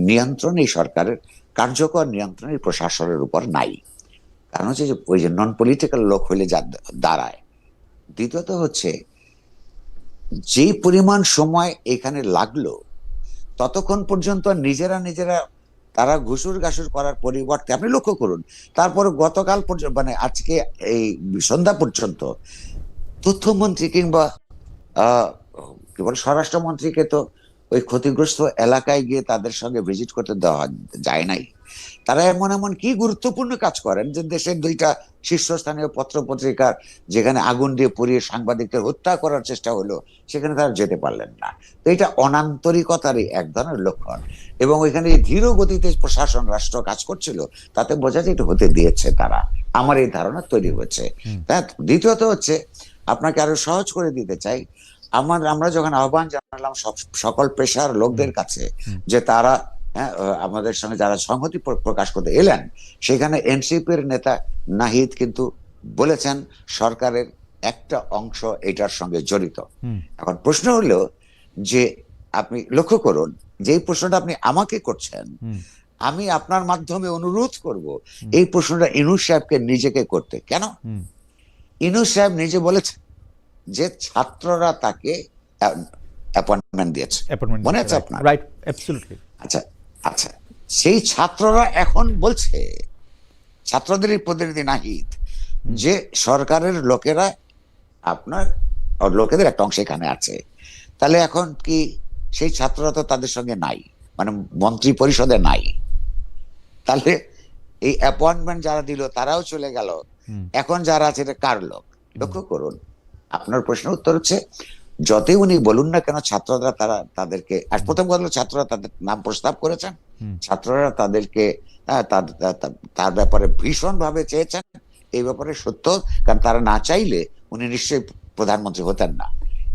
নিয়ন্ত্রণ এই সরকারের কার্যকর নিয়ন্ত্রণ এই প্রশাসনের উপর নাই, কারণ হচ্ছে যে ওই যে নন পলিটিক্যাল লোক হলে যা দাঁড়ায়। দ্বিতীয়ত হচ্ছে যে পরিমাণ সময় এখানে লাগলো ততক্ষণ পর্যন্ত নিজেরা তারা ঘুষুর ঘাসুর করার পরিবর্তে আপনি লক্ষ্য করুন, তারপরে গতকাল পর্যন্ত মানে আজকে এই সন্ধ্যা পর্যন্ত তথ্যমন্ত্রী কিংবা কি বলে স্বরাষ্ট্রমন্ত্রীকে তো ওই ক্ষতিগ্রস্ত এলাকায় গিয়ে তাদের সঙ্গে ভিজিট করতে দেওয়া যায় নাই। তারা এমন কি গুরুত্বপূর্ণ কাজ করেন যে দেশের দুইটা শীর্ষস্থানীয় পত্র পত্রিকার যেখানে আগুন দিয়ে পুড়িয়ে সাংবাদিকদের হত্যা করার চেষ্টা হলো, সেখানে তারা যেতে পারলেন না। তো এটা অনান্তরিকতারই এক ধরনের লক্ষণ, এবং ওইখানে ধীর গতিতে প্রশাসন রাষ্ট্র কাজ করছিল, তাতে বোঝা যায় এটা হতে দিয়েছে তারা, আমার এই ধারণা তৈরি হচ্ছে। দ্বিতীয়ত হচ্ছে, আপনাকে আরো সহজ করে দিতে চাই, আমরা যখন আহ্বান জানালাম সকল পেশার লোকদের কাছে যে তারা আমাদের সঙ্গে যারা সংহতি প্রকাশ করতে এলেন, সেখানে এনসিপির নেতা নাহিদ কিন্তু বলেছেন সরকারের একটা অংশ এটার সঙ্গে জড়িত। এখন প্রশ্ন হলো যে আপনি লক্ষ্য করুন যে এই প্রশ্নটা আপনি আমাকে করছেন, আমি আপনার মাধ্যমে অনুরোধ করব এই প্রশ্নটা ইউনূস সাহেবকে নিজেকে করতে। কেন? ইউনূস সাহেব নিজে বলেছেন যে ছাত্ররা তাকে অ্যাপয়েন্টমেন্ট দিয়েছে, মনে আছে আপনার? Right, absolutely. আচ্ছা আচ্ছা, সেই ছাত্ররা এখন বলছে, ছাত্রদেরই প্রতিনিধি নাহিদ, যে সরকারের লোকেরা আপনার লোকেদের একটা অংশ এখানে আছে। তাহলে এখন কি সেই ছাত্ররা তো তাদের সঙ্গে নাই, মানে মন্ত্রী পরিষদে নাই, তাহলে এই অ্যাপয়েন্টমেন্ট যারা দিল তারাও চলে গেল, এখন যারা আছে এটা কার লোক? লক্ষ্য করুন, আপনার প্রশ্নের উত্তর হচ্ছে যতই উনি বলুন না কেন, ছাত্ররা তারা তাদেরকে, আর প্রথম কথা হলো ছাত্ররা তাদের নাম প্রস্তাব করেছেন, ছাত্ররা তাদেরকে তার ব্যাপারে ভীষণ ভাবে চেয়েছেন, এই ব্যাপারে সত্য, কারণ তারা না চাইলে উনি নিশ্চয়ই প্রধানমন্ত্রী হতেন না।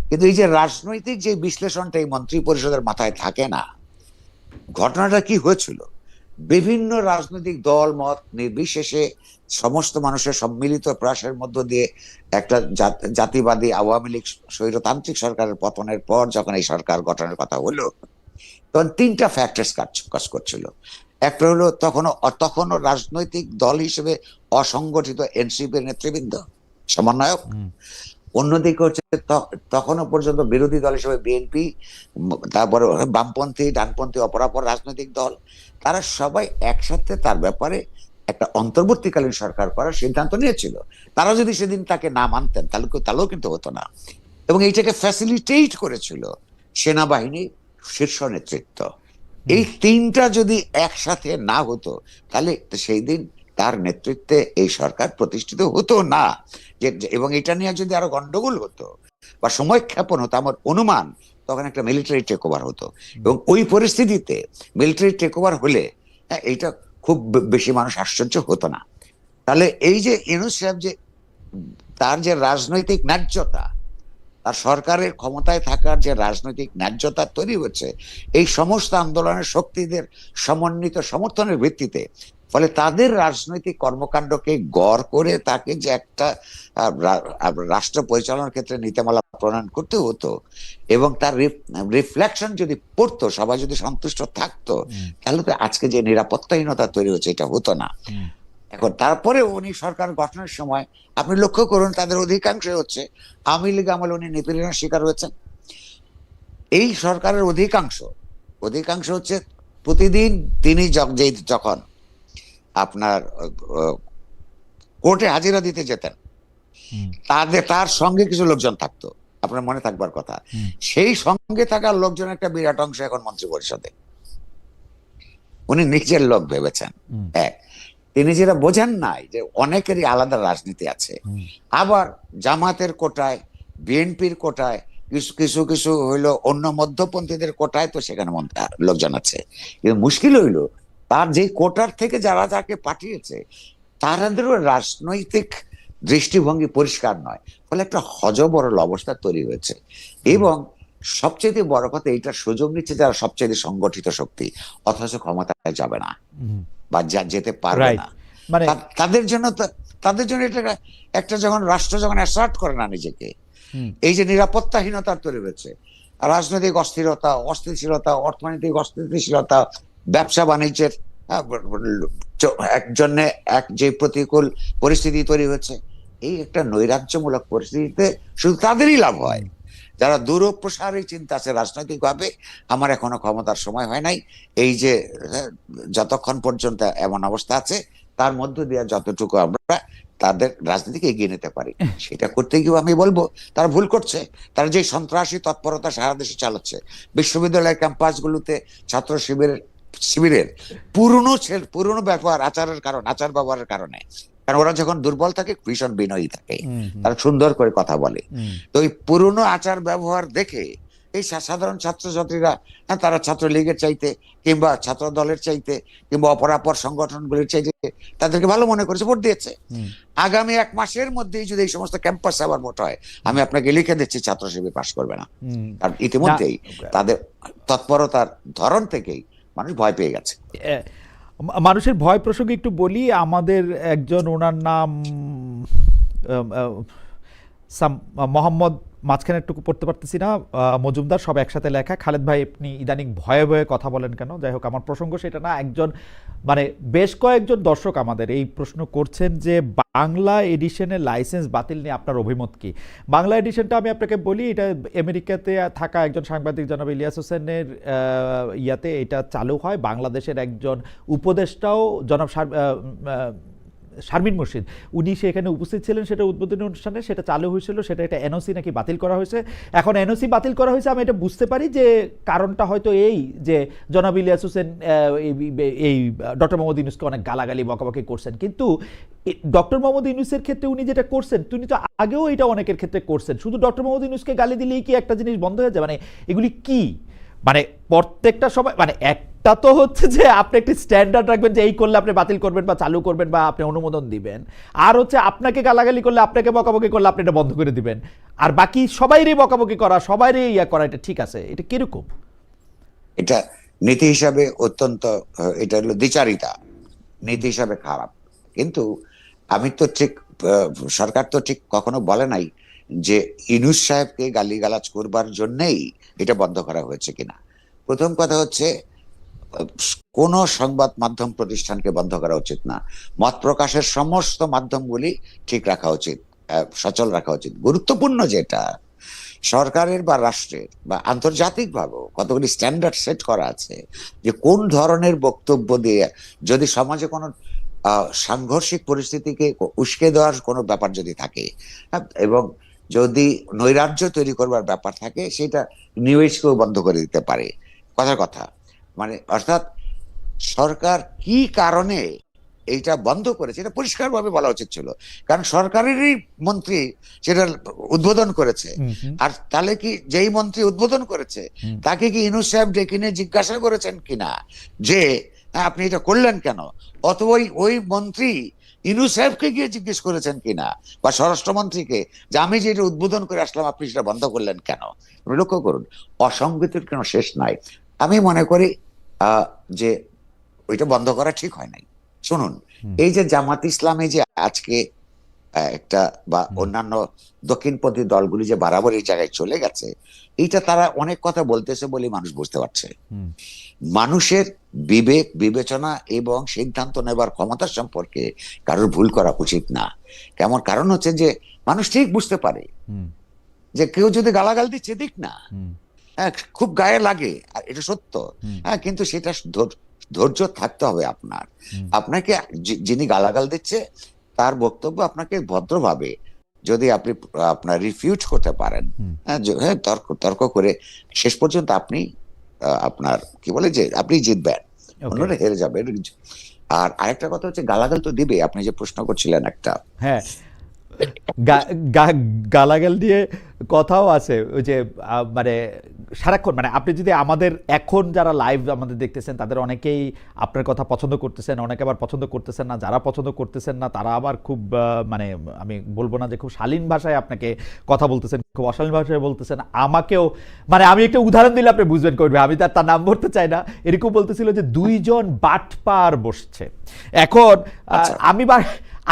কিন্তু এই যে রাজনৈতিক যে বিশ্লেষণটা এই মন্ত্রী পরিষদের মাথায় থাকে না, ঘটনাটা কি হয়েছিল, বিভিন্ন রাজনৈতিক দল মত নির্বিশেষে সমস্ত মানুষের সম্মিলিত প্রয়াসের মধ্য দিয়ে একটা জাতিবাদী আওয়ামী লীগ স্বৈরতান্ত্রিক সরকারের পতনের পর যখন এই সরকার গঠনের কথা হলো, তখন তিনটা ফ্যাক্টরস কাজ করছিল। একটা হলো তখনও রাজনৈতিক দল হিসেবে অসংগঠিত এনসিপির নেতৃবৃন্দ, সমন্বয়ক। অন্যদিকে হচ্ছে তখনও পর্যন্ত বিরোধী দল হিসেবে বিএনপি, তারপরে বামপন্থী, ডানপন্থী, অপরাপর রাজনৈতিক দল, তারা সবাই একসাথে তার ব্যাপারে একটা অন্তর্বর্তীকালীন সরকার করার সিদ্ধান্ত নিয়েছিল। তারা যদি সেদিন তাকে না মানতেন তাহলেও কিন্তু হতো না, এবং এইটাকে ফ্যাসিলিটেট করেছিল সেনাবাহিনী শীর্ষ নেতৃত্ব। এই তিনটা যদি একসাথে না হতো তাহলে সেই দিন তার নেতৃত্বে এই সরকার প্রতিষ্ঠিত হতো না। এবং এটা নিয়ে যদি আরো গন্ডগোল হতো বা সময় ক্ষেপণ হতো, আমার অনুমান তখন একটা মিলিটারি টেক ওভার হতো, এবং ওই পরিস্থিতিতে মিলিটারি টেক ওভার হলে এইটা খুব বেশি মানুষ আশ্চর্য হতো না। তাহলে এই যে ইউনূস সাহেব যে তার যে রাজনৈতিক ন্যায্যতা, তার সরকারের ক্ষমতায় থাকার যে রাজনৈতিক ন্যায্যতা তৈরি হচ্ছে এই সমস্ত আন্দোলনের শক্তিদের সমন্বিত সমর্থনের ভিত্তিতে, ফলে তাদের রাজনৈতিক কর্মকাণ্ডকে গড় করে তাকে যে একটা রাষ্ট্র পরিচালনার ক্ষেত্রে নীতিমালা প্রণয়ন করতে হতো, এবং তার রিফ্লেকশন যদি পড়তো, সবাই যদি সন্তুষ্ট থাকতো, তাহলে তো আজকে যে নিরাপত্তাহীনতা তৈরি হচ্ছে এটা হতো না। এখন তারপরে উনি সরকার গঠনের সময় আপনি লক্ষ্য করুন তাদের অধিকাংশই হচ্ছে আওয়ামী লীগ আমলে উনি নিপীড়নের শিকার হয়েছেন। এই সরকারের অধিকাংশ অধিকাংশ হচ্ছে প্রতিদিন তিনি যখন আপনার কোর্টে হাজিরা দিতে যেতেন, তার সঙ্গে কিছু লোকজন থাকতো, আপনার মনে থাকবার কথা। সেই সঙ্গে থাকার লোকজন একটা বিরাট অংশ এখন মন্ত্রী পরিষদে, উনি নিজের লোক ভেবেছেন। এক, তিনি যেটা বোঝেন নাই যে অনেকেরই আলাদা রাজনীতি আছে। আবার জামাতের কোটায়, বিএনপির কোটায়, কিছু কিছু কিছু হইলো অন্য মধ্যপন্থীদের কোটায়, তো সেখানে লোকজন আছে। কিন্তু মুশকিল হইলো তার যে কোটার থেকে যারা যাকে পাঠিয়েছে তাদেরও রাজনৈতিক দৃষ্টিভঙ্গি পরিষ্কার নয়, ফলে একটা হযবরল অবস্থা তৈরি হয়েছে। এবং সবচেয়ে বড় কথা, এইটার সুযোগ নিচ্ছে যারা সবচেয়ে সংগঠিত শক্তি, অথচ ক্ষমতায় যাবে না বা যেতে পারবে না। মানে তাদের জন্য এটা একটা, যখন রাষ্ট্র যখন অ্যাসার্ট করে না নিজেকে, এই যে নিরাপত্তাহীনতা তৈরি হয়েছে, রাজনৈতিক অস্থিরতা, অস্থিতিশীলতা, অর্থনৈতিক অস্থিতিশীলতা, ব্যবসা বাণিজ্যের একজনে এক যে প্রতিকূল পরিস্থিতি তৈরি হয়েছে, এই একটা নৈরাজ্যমূলক পরিস্থিতিতে শুধু তাদেরই লাভ হয় যারা দূরপ্রসারী চিন্তা আছে রাজনৈতিক ভাবে। আমার এখনো ক্ষমতার সময় হয় নাই, এই যে যতক্ষণ পর্যন্ত এমন অবস্থা আছে তার মধ্য দিয়ে যতটুকু আমরা তাদের রাজনীতিকে এগিয়ে নিতে পারি, সেটা করতে গিয়ে আমি বলবো তারা ভুল করছে। তারা যে সন্ত্রাসী তৎপরতা সারা দেশে চালাচ্ছে, বিশ্ববিদ্যালয়ের ক্যাম্পাসগুলোতে ছাত্র শিবিরের পুরনো ব্যবহার, আচার ব্যবহারের কারণে, কারণ ওরা যখন দুর্বল থাকে ভীষণ বিনয়ী থাকে, তারা সুন্দর করে কথা বলে। তো ওই পুরনো আচার ব্যবহার দেখে এই সাধারণ ছাত্রছাত্রীরা, তারা ছাত্রলীগের চাইতে কিংবা ছাত্র দলের চাইতে কিংবা অপরাপর সংগঠনগুলির চাইতে তাদেরকে ভালো মনে করেছে, ভোট দিয়েছে। আগামী 1 মাসের মধ্যেই যদি এই সমস্ত ক্যাম্পাস আবার ভোট হয়, আমি আপনাকে লিখে দিচ্ছি ছাত্র শিবির পাশ করবে না। কারণ ইতিমধ্যেই তাদের তৎপরতার ধরন থেকেই মানুষ ভয় পেয়ে গেছে। মানুষের ভয় প্রসঙ্গে একটু বলি, আমাদের একজন, ওনার নাম মোহাম্মদ, মাঝখানে একটু পড়তে পারতেছি না, মজুমদার, সব একসাথে লেখা। খালেদ ভাই, আপনি ইদানিং ভয়ে ভয়ে কথা বলেন কেন? যাই হোক, আমার প্রসঙ্গ সেটা না। একজন, মানে বেশ কয়েকজন দর্শক আমাদের এই প্রশ্ন করছেন যে বাংলা এডিশনের লাইসেন্স বাতিল নিয়ে আপনার অভিমত কি? বাংলা এডিশনটা আমি আপনাকে বলি, এটা আমেরিকাতে থাকা একজন সাংবাদিক জনাব ইলিয়াস হোসেনের ইয়াতে এটা চালু হয়। বাংলাদেশের একজন উপদেষ্টাও জনাব শারমিন মুর্শিদ, উনি সেখানে উপস্থিত ছিলেন সেটা উদ্বোধনী অনুষ্ঠানে, সেটা চালু হয়েছিল। সেটা একটা এনওসি নাকি বাতিল করা হয়েছে। এখন এনওসি বাতিল করা হয়েছে, আমি এটা বুঝতে পারি যে কারণটা হয়তো এই যে জনাব ইলিয়াস হোসেন এই ডক্টর মোহাম্মদ ইউনূসকে অনেক গালাগালি বকাবকি করছেন, কিন্তু ডক্টর মোহাম্মদ ইউনূসের ক্ষেত্রে উনি যেটা করছেন, তিনি তো আগেও এটা অনেকের ক্ষেত্রে করছেন। শুধু ডক্টর মোহাম্মদ ইউনূসকে গালি দিলেই কি একটা জিনিস বন্ধ হয়ে যায়? মানে এগুলি কি, মানে প্রত্যেকটা সময়, মানে একটা তো হচ্ছে যে আপনি একটি স্ট্যান্ডার্ড রাখবেন যে এই করলে আপনি বাতিল করবেন বা চালু করবেন বা আপনি অনুমোদন দিবেন, আর হচ্ছে আপনাকে গালাগালি করলে, আপনাকে বকাবকি করলে আপনি এটা বন্ধ করে দিবেন, আর বাকি সবাইরই বকাবকি করা, সবাইরই ইয়া করা, এটা ঠিক আছে? এটা কিরকম? এটা নীতি হিসাবে অত্যন্ত, এটা হলো দ্বিচারিতা, নীতি হিসাবে খারাপ। কিন্তু আমি তো ঠিক, সরকার তো ঠিক কখনো বলে নাই যে ইউনূস সাহেবকে গালিগালাজ করবার জন্যই এটা বন্ধ করা হয়েছে কিনা। প্রথম কথা হচ্ছে, কোন সংবাদ মাধ্যম প্রতিষ্ঠানকে বন্ধ করা উচিত না। মত প্রকাশের সমস্ত মাধ্যমগুলি ঠিক রাখা উচিত, সচল রাখা উচিত। গুরুত্বপূর্ণ যেটা, সরকারের বা রাষ্ট্রের বা আন্তর্জাতিকভাবেও কতগুলি স্ট্যান্ডার্ড সেট করা আছে যে কোন ধরনের বক্তব্য দিয়ে যদি সমাজে কোনো সাংঘর্ষিক পরিস্থিতিকে উস্কে দেওয়ার কোনো ব্যাপার যদি থাকে, এবং যদি নৈরাজ্য তৈরি করবার ব্যাপার থাকে, সেটা নিউজকেও বন্ধ করে দিতে পারে। কথার কথা, মানে অর্থাৎ সরকার কি কারণে এইটা বন্ধ করেছে এটা পরিষ্কারভাবে বলা উচিত ছিল, কারণ সরকারেরই মন্ত্রী সেটা উদ্বোধন করেছে। আর তাহলে কি যেই মন্ত্রী উদ্বোধন করেছে তাকে কি ইউনূস সাহেব ডেকে নিয়ে জিজ্ঞাসা করেছেন কিনা যে আপনি এটা করলেন কেন? অথবা ওই মন্ত্রী ইউনূস সাহেবকে গিয়ে জিজ্ঞেস করেছেন কিনা, বা স্বরাষ্ট্রমন্ত্রীকে, যে আমি যে এটা উদ্বোধন করে আসলাম আপনি সেটা বন্ধ করলেন কেন? লক্ষ্য করুন, অসঙ্গতির কোনো শেষ নাই। আমি মনে করি যে ওইটা বন্ধ করা ঠিক হয় নাই, শুনুন, এই যে জামাত ইসলামে যে আজকে একটা বা অন্যান্য দক্ষিণপন্থী দলগুলি যে বাড়াবাড়ি জায়গায় চলে গেছে, এইটা তারা অনেক কথা বলতেছে বলে মানুষ বুঝতে পারছে। মানুষের বিবেক বিবেচনা এবং সিদ্ধান্ত নেবার ক্ষমতা সম্পর্কে কারোর ভুল করা উচিত না। কেমন কারণ হচ্ছে যে মানুষ ঠিক বুঝতে পারে যে কেউ যদি গালাগাল দিচ্ছে দিক না, হ্যাঁ খুব গায়ে লাগে আর এটা সত্য, হ্যাঁ কিন্তু সেটা ধৈর্য থাকতে হবে আপনার। আপনাকে যিনি গালাগাল দিচ্ছে তার বক্তব্য আপনাকে ভদ্রভাবে যদি আপনি আপনার রিফিউট করতে পারেন, হ্যাঁ তর্ক করে শেষ পর্যন্ত আপনি আপনার কি বলে যে আপনি জিতবেন, অন্যরা হেরে যাবেন। আর আরেকটা কথা হচ্ছে গালাগাল তো দিবে, আপনি যে প্রশ্ন করছিলেন একটা, হ্যাঁ গালাগাল দিয়ে কথাও আছে ওই যে মানে সারাক্ষণ মানে আপনি যদি আমাদের এখন যারা লাইভ আমাদের দেখতেছেন তাদের অনেকেই আপনার কথা পছন্দ করতেছেন, অনেকে আবার পছন্দ করতেছেন না। যারা পছন্দ করতেছেন না তারা আবার খুব মানে আমি বলবো না যে খুব শালীন ভাষায় আপনাকে কথা বলতেছেন, খুব অশালীন ভাষায় বলতেছেন। আমাকেও মানে আমি একটা উদাহরণ দিলে আপনি বুঝবেন করবে, আমি তার নাম বলতে চাই না, এরকম বলতেছিল যে দুইজন বাটপার বসছে। এখন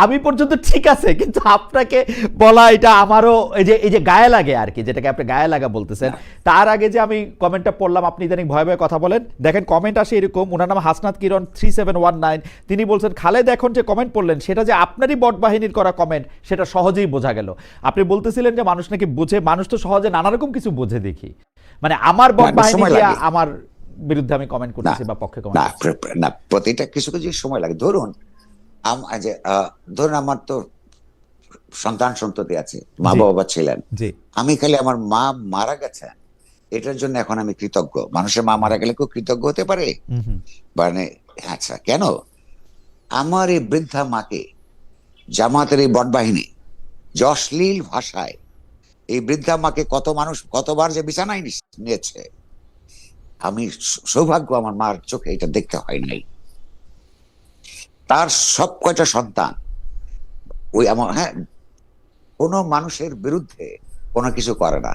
আমি পর্যন্ত ঠিক আছে, কিন্তু আপনাকে বলা এটা আমারও এই যে গায়ে লাগে আর কি, যেটাকে আপনি গায়ে লাগা বলতেছেন। তার আগে যে আমি কমেন্টটা পড়লাম, আপনি ইদানিং ভয়ে ভয়ে কথা বলেন, দেখেন কমেন্ট আসে এরকম, ওনার নাম হাসনাত কিরণ 3719, তিনি বলছেন খালেদ এখন যে কমেন্ট পড়লেন সেটা যে আপনারই বট বাহিনীর করা কমেন্ট সেটা সহজেই বোঝা গেল। আপনি বলতেছিলেন যে মানুষ নাকি বোঝে, মানুষ তো সহজে নানা রকম কিছু বোঝে দেখি, মানে আমার বট বাহিনী দিয়ে আমার বিরুদ্ধে আমি কমেন্ট করতেছি বা পক্ষে কমেন্ট না, প্রতিটা কিছু কিছু সময় লাগে। ধরুন আমার তো সন্তান সন্ততি আছে, মা বাবা ছিলেন, আমি খালি আমার মা মারা গেছেন এটার জন্য এখন আমি কৃতজ্ঞ। মানুষের মা মারা গেলে কেউ কৃতজ্ঞ হতে পারে? মানে আচ্ছা, কেন আমার এই বৃদ্ধা মাকে জামাতের এই বটবাহিনী যে অশ্লীল ভাষায় এই বৃদ্ধা মাকে কত মানুষ কতবার যে বিছানায় নিয়েছে, আমি সৌভাগ্য আমার মার চোখে এটা দেখতে হয় নাই। তার সব কয়টা সন্তান ওই আমার কোনো মানুষের বিরুদ্ধে কোনো কিছু করে না,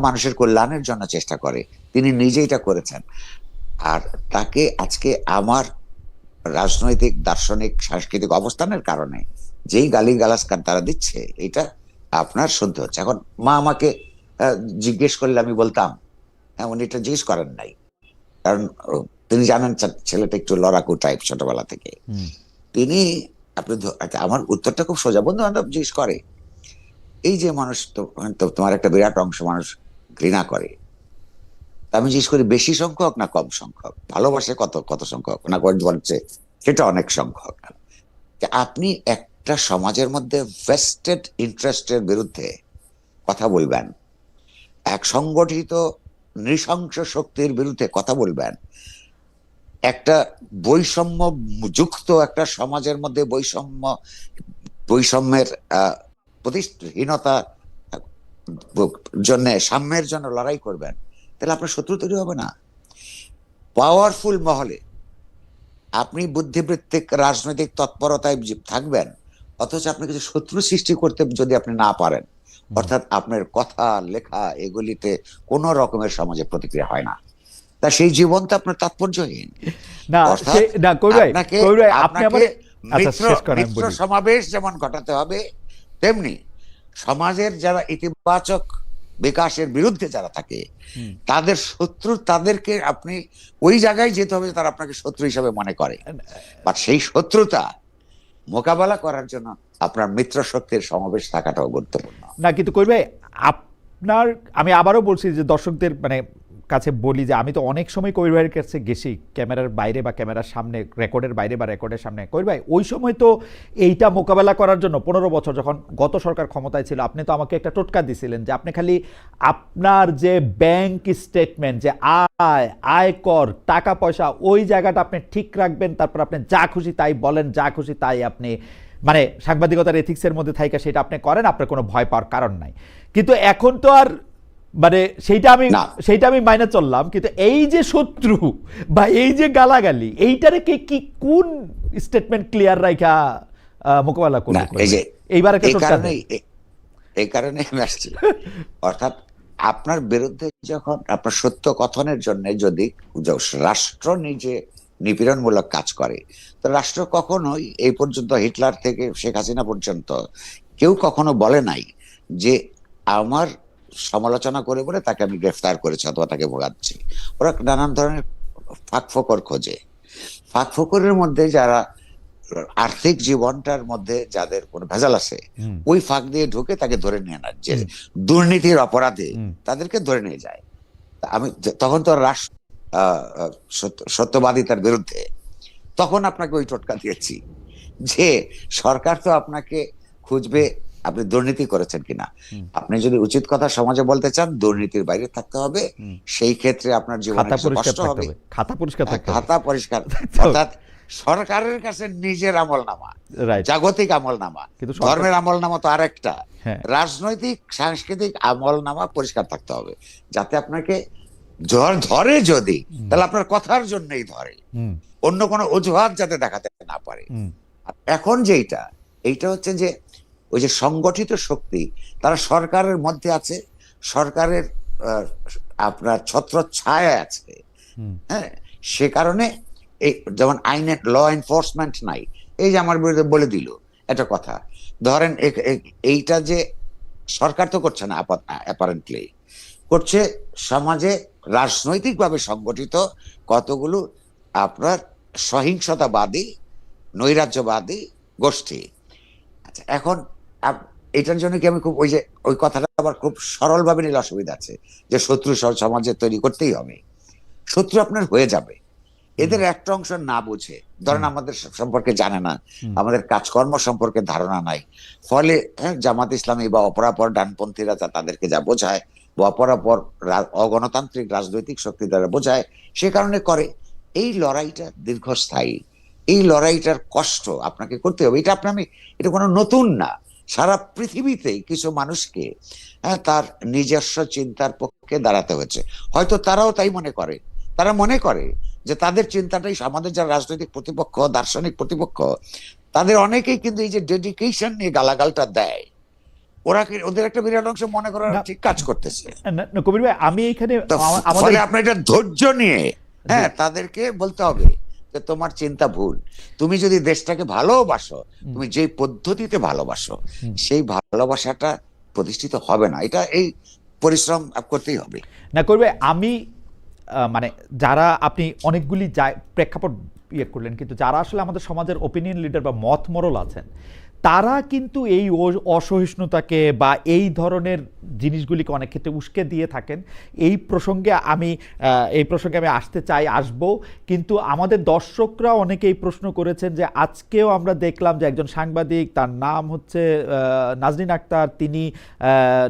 মানুষের কল্যাণের জন্য চেষ্টা করে, তিনি নিজে এটা করেছেন। আর তাকে আজকে আমার রাজনৈতিক দার্শনিক সাংস্কৃতিক অবস্থানের কারণে যেই গালিগালাজ তারা দিচ্ছে এটা আপনার শুদ্ধ হচ্ছে। এখন মা আমাকে জিজ্ঞেস করলে আমি বলতাম, উনি এটা জিজ্ঞেস করেন নাই, কারণ তিনি জানেন ছেলেটা একটু লড়াকু টাইপ ছোটবেলা থেকে। তিনি আপনি আমার উত্তরটা খুব সোজা, বন্ধু বান্ধব জিজ্ঞেস করে এই যে মানুষ তো তোমার একটা বিরাট অংশ মানুষ ঘৃণা করে, আমি জিজ্ঞেস করি বেশি সংখ্যক না কম সংখ্যক, ভালোবাসে কত সংখ্যক না বলছে সেটা অনেক সংখ্যক। আপনি একটা সমাজের মধ্যে ভেস্টেড ইন্টারেস্টের বিরুদ্ধে কথা বলবেন, এক সংগঠিত নৃশংস শক্তির বিরুদ্ধে কথা বলবেন, একটা বৈষম্য যুক্ত একটা সমাজের মধ্যে বৈষম্যের প্রতিষ্ঠাহীনতা জন্য সাম্যের জন্য লড়াই করবেন, তাহলে আপনার শত্রু তৈরি হবে না। পাওয়ারফুল মহলে আপনি বুদ্ধিবৃত্তিক রাজনৈতিক তৎপরতায় থাকবেন, অথচ আপনি কিছু শত্রু সৃষ্টি করতে যদি আপনি না পারেন, অর্থাৎ আপনার কথা লেখা এগুলিতে কোনো রকমের সমাজে প্রতিক্রিয়া হয় না, তা সেই জীবন তো আপনার তাৎপর্যহীন। মিত্র সমাবেশ যেমন ঘটাতে হবে, তেমনি সমাজের যারা ইতিবাচক বিকাশের বিরুদ্ধে যারা থাকে তাদের শত্রু, তাদেরকে আপনি ওই জায়গায় যেতে হবে তারা আপনাকে শত্রু হিসাবে মনে করে, বা সেই শত্রুতা মোকাবেলা করার জন্য আপনার মিত্র শক্তির সমাবেশ থাকাটাও গুরুত্বপূর্ণ। না কিন্তু কই ভাই, আপনার আমি আবারও বলছি যে দর্শকদের মানে কাছে বলি যে আমি তো অনেক সময় কবির ভাইয়ের কাছে গেছি ক্যামেরার বাইরে বা ক্যামেরার সামনে, রেকর্ডের বাইরে বা রেকর্ডের সামনে। কবির ভাই ওই সময় তো এইটা মোকাবেলা করার জন্য 15 বছর যখন গত সরকার ক্ষমতায় ছিল, আপনি তো আমাকে একটা টোটকা দিছিলেন যে আপনি খালি আপনার যে ব্যাংক স্টেটমেন্ট, যে আয়কর টাকা পয়সা ওই জায়গাটা আপনি ঠিক রাখবেন, তারপর আপনি যা খুশি তাই বলেন, যা খুশি তাই আপনি মানে সাংবাদিকতার এথিক্সের মধ্যে থাইকা সেটা আপনি করেন, আপনার কোনো ভয় পাওয়ার কারণ নাই। কিন্তু এখন তো আর মানে সেইটা আমি মাইনে চললাম, কিন্তু এই যে শত্রু বা এই যে গালাগালি এইটারে কি কোন স্টেটমেন্ট ক্লিয়ার রাখা মোকাবেলা করবে? এইবার এই কারণে আমি আসছি, অর্থাৎ আপনার বিরুদ্ধে যখন আপনার সত্য কথনের জন্য যদি রাষ্ট্র নিজে নিপীড়নমূলক কাজ করে। তো রাষ্ট্র কখনোই এই পর্যন্ত হিটলার থেকে শেখ হাসিনা পর্যন্ত কেউ কখনো বলে নাই যে আমার সমালোচনা করে বলে তাকে আমি গ্রেফতার করেছি অথবা তাকে ভোগাচ্ছি। ওরা নানান ধরনের ফাঁকফোকর খোঁজে। ফাঁকফোকরের মধ্যে যারা আর্থিক জীবনটার মধ্যে যাদের কোনো ভেজাল আছে, ওই ফাঁক দিয়ে ঢুকে তাকে ধরে নিয়ে না, যে দুর্নীতির অপরাধে তাদেরকে ধরে নিয়ে যায়। আমি তখন তো রাষ্ট্র সত্যবাদিতার বিরুদ্ধে, তখন আপনাকে ওই টোটকা দিয়েছি যে সরকার তো আপনাকে খুঁজবে আপনি দুর্নীতি করেছেন কিনা। আপনি যদি উচিত কথা সমাজে বলতে চান, দুর্নীতির বাইরে থাকতে হবে, সেই ক্ষেত্রে আপনার জীবনে কষ্ট হবে। খাতা পরিষ্কার থাকতে হবে। খাতা পরিষ্কার অর্থাৎ সরকারের কাছে নিজের আমলনামা, জাগতিক আমলনামা, ধর্মের আমলনামা তো আরেকটা, রাজনৈতিক সাংস্কৃতিক আমলনামা পরিষ্কার থাকতে হবে, যাতে আপনাকে ধরে যদি তাহলে আপনার কথার জন্যই ধরে, অন্য কোনো অজুহাত যাতে দেখাতে না পারে। এখন এইটা হচ্ছে যে ওই যে সংগঠিত শক্তি, তারা সরকারের মধ্যে আছে, সরকারের আপনার ছত্র ছায়া আছে। হ্যাঁ, সে কারণে এই যেমন আইনের ল এনফোর্সমেন্ট নাই, এই যে আমার বিরুদ্ধে বলে দিল একটা কথা, ধরেন এইটা যে সরকার তো করছে না, অ্যাপারেন্টলি করছে সমাজে রাজনৈতিকভাবে সংগঠিত কতগুলো আপনার সহিংসতাবাদী নৈরাজ্যবাদী গোষ্ঠী। আচ্ছা, এখন এটার জন্য কি আমি খুব ওই কথাটা আবার খুব সরলভাবে নিলে অসুবিধা আছে যে শত্রু সমাজে তৈরি করতেই হবে। শত্রু আপনার হয়ে যাবে, এদের একটা অংশ না বুঝে, ধরেন আমাদের সম্পর্কে জানে না, আমাদের কাজকর্ম সম্পর্কে ধারণা নাই, ফলে জামাত ইসলামী বা অপরাপর ডানপন্থীরা তাদেরকে যা বোঝায় বা অপরাপর অগণতান্ত্রিক রাজনৈতিক শক্তি দ্বারা বোঝায়, সে কারণে করে। এই লড়াইটা দীর্ঘস্থায়ী, এই লড়াইটার কষ্ট আপনাকে করতে হবে। এটা কোনো নতুন না, সারা পৃথিবীতেই কিছু মানুষকে তার নিজস্ব চিন্তার পক্ষে দাঁড়াতে হয়েছে। হয়তো তারাও তাই মনে করে, তারা মনে করে যে তাদের চিন্তাটাই, আমাদের যারা রাজনৈতিক প্রতিপক্ষ, দার্শনিক প্রতিপক্ষ, তাদের অনেকেই কিন্তু এই যে ডেডিকেশন নিয়ে গালাগালটা দেয়, ওদের একটা বিরাট অংশ মনে করা ঠিক কাজ করতেছে। কবির ভাই, আমি এখানে আপনার এটা ধৈর্য নিয়ে তাদেরকে বলতে হবে যে তোমার চিন্তা ভুল, তুমি যদি দেশটাকে ভালোবাসো, তুমি যে পদ্ধতিতে ভালোবাসো, সেই ভালোবাসাটা প্রতিষ্ঠিত হবে না। এটা এই পরিশ্রম করতেই হবে। না করবে, আমি মানে যারা আপনি অনেকগুলি প্রেক্ষাপট করলেন, কিন্তু যারা আসলে আমাদের সমাজের ওপিনিয়ন লিডার বা মত মরল আছেন, তারা কিন্তু এই অসহিষ্ণুতাকে বা এই ধরনের জিনিসগুলিকে অনেক ক্ষেত্রে উস্কে দিয়ে থাকেন। এই প্রসঙ্গে আমি আসবো, কিন্তু আমাদের দর্শকরা অনেকেই প্রশ্ন করেছেন যে আজকেও আমরা দেখলাম যে একজন সাংবাদিক, তার নাম হচ্ছে নাজনীন আক্তার, তিনি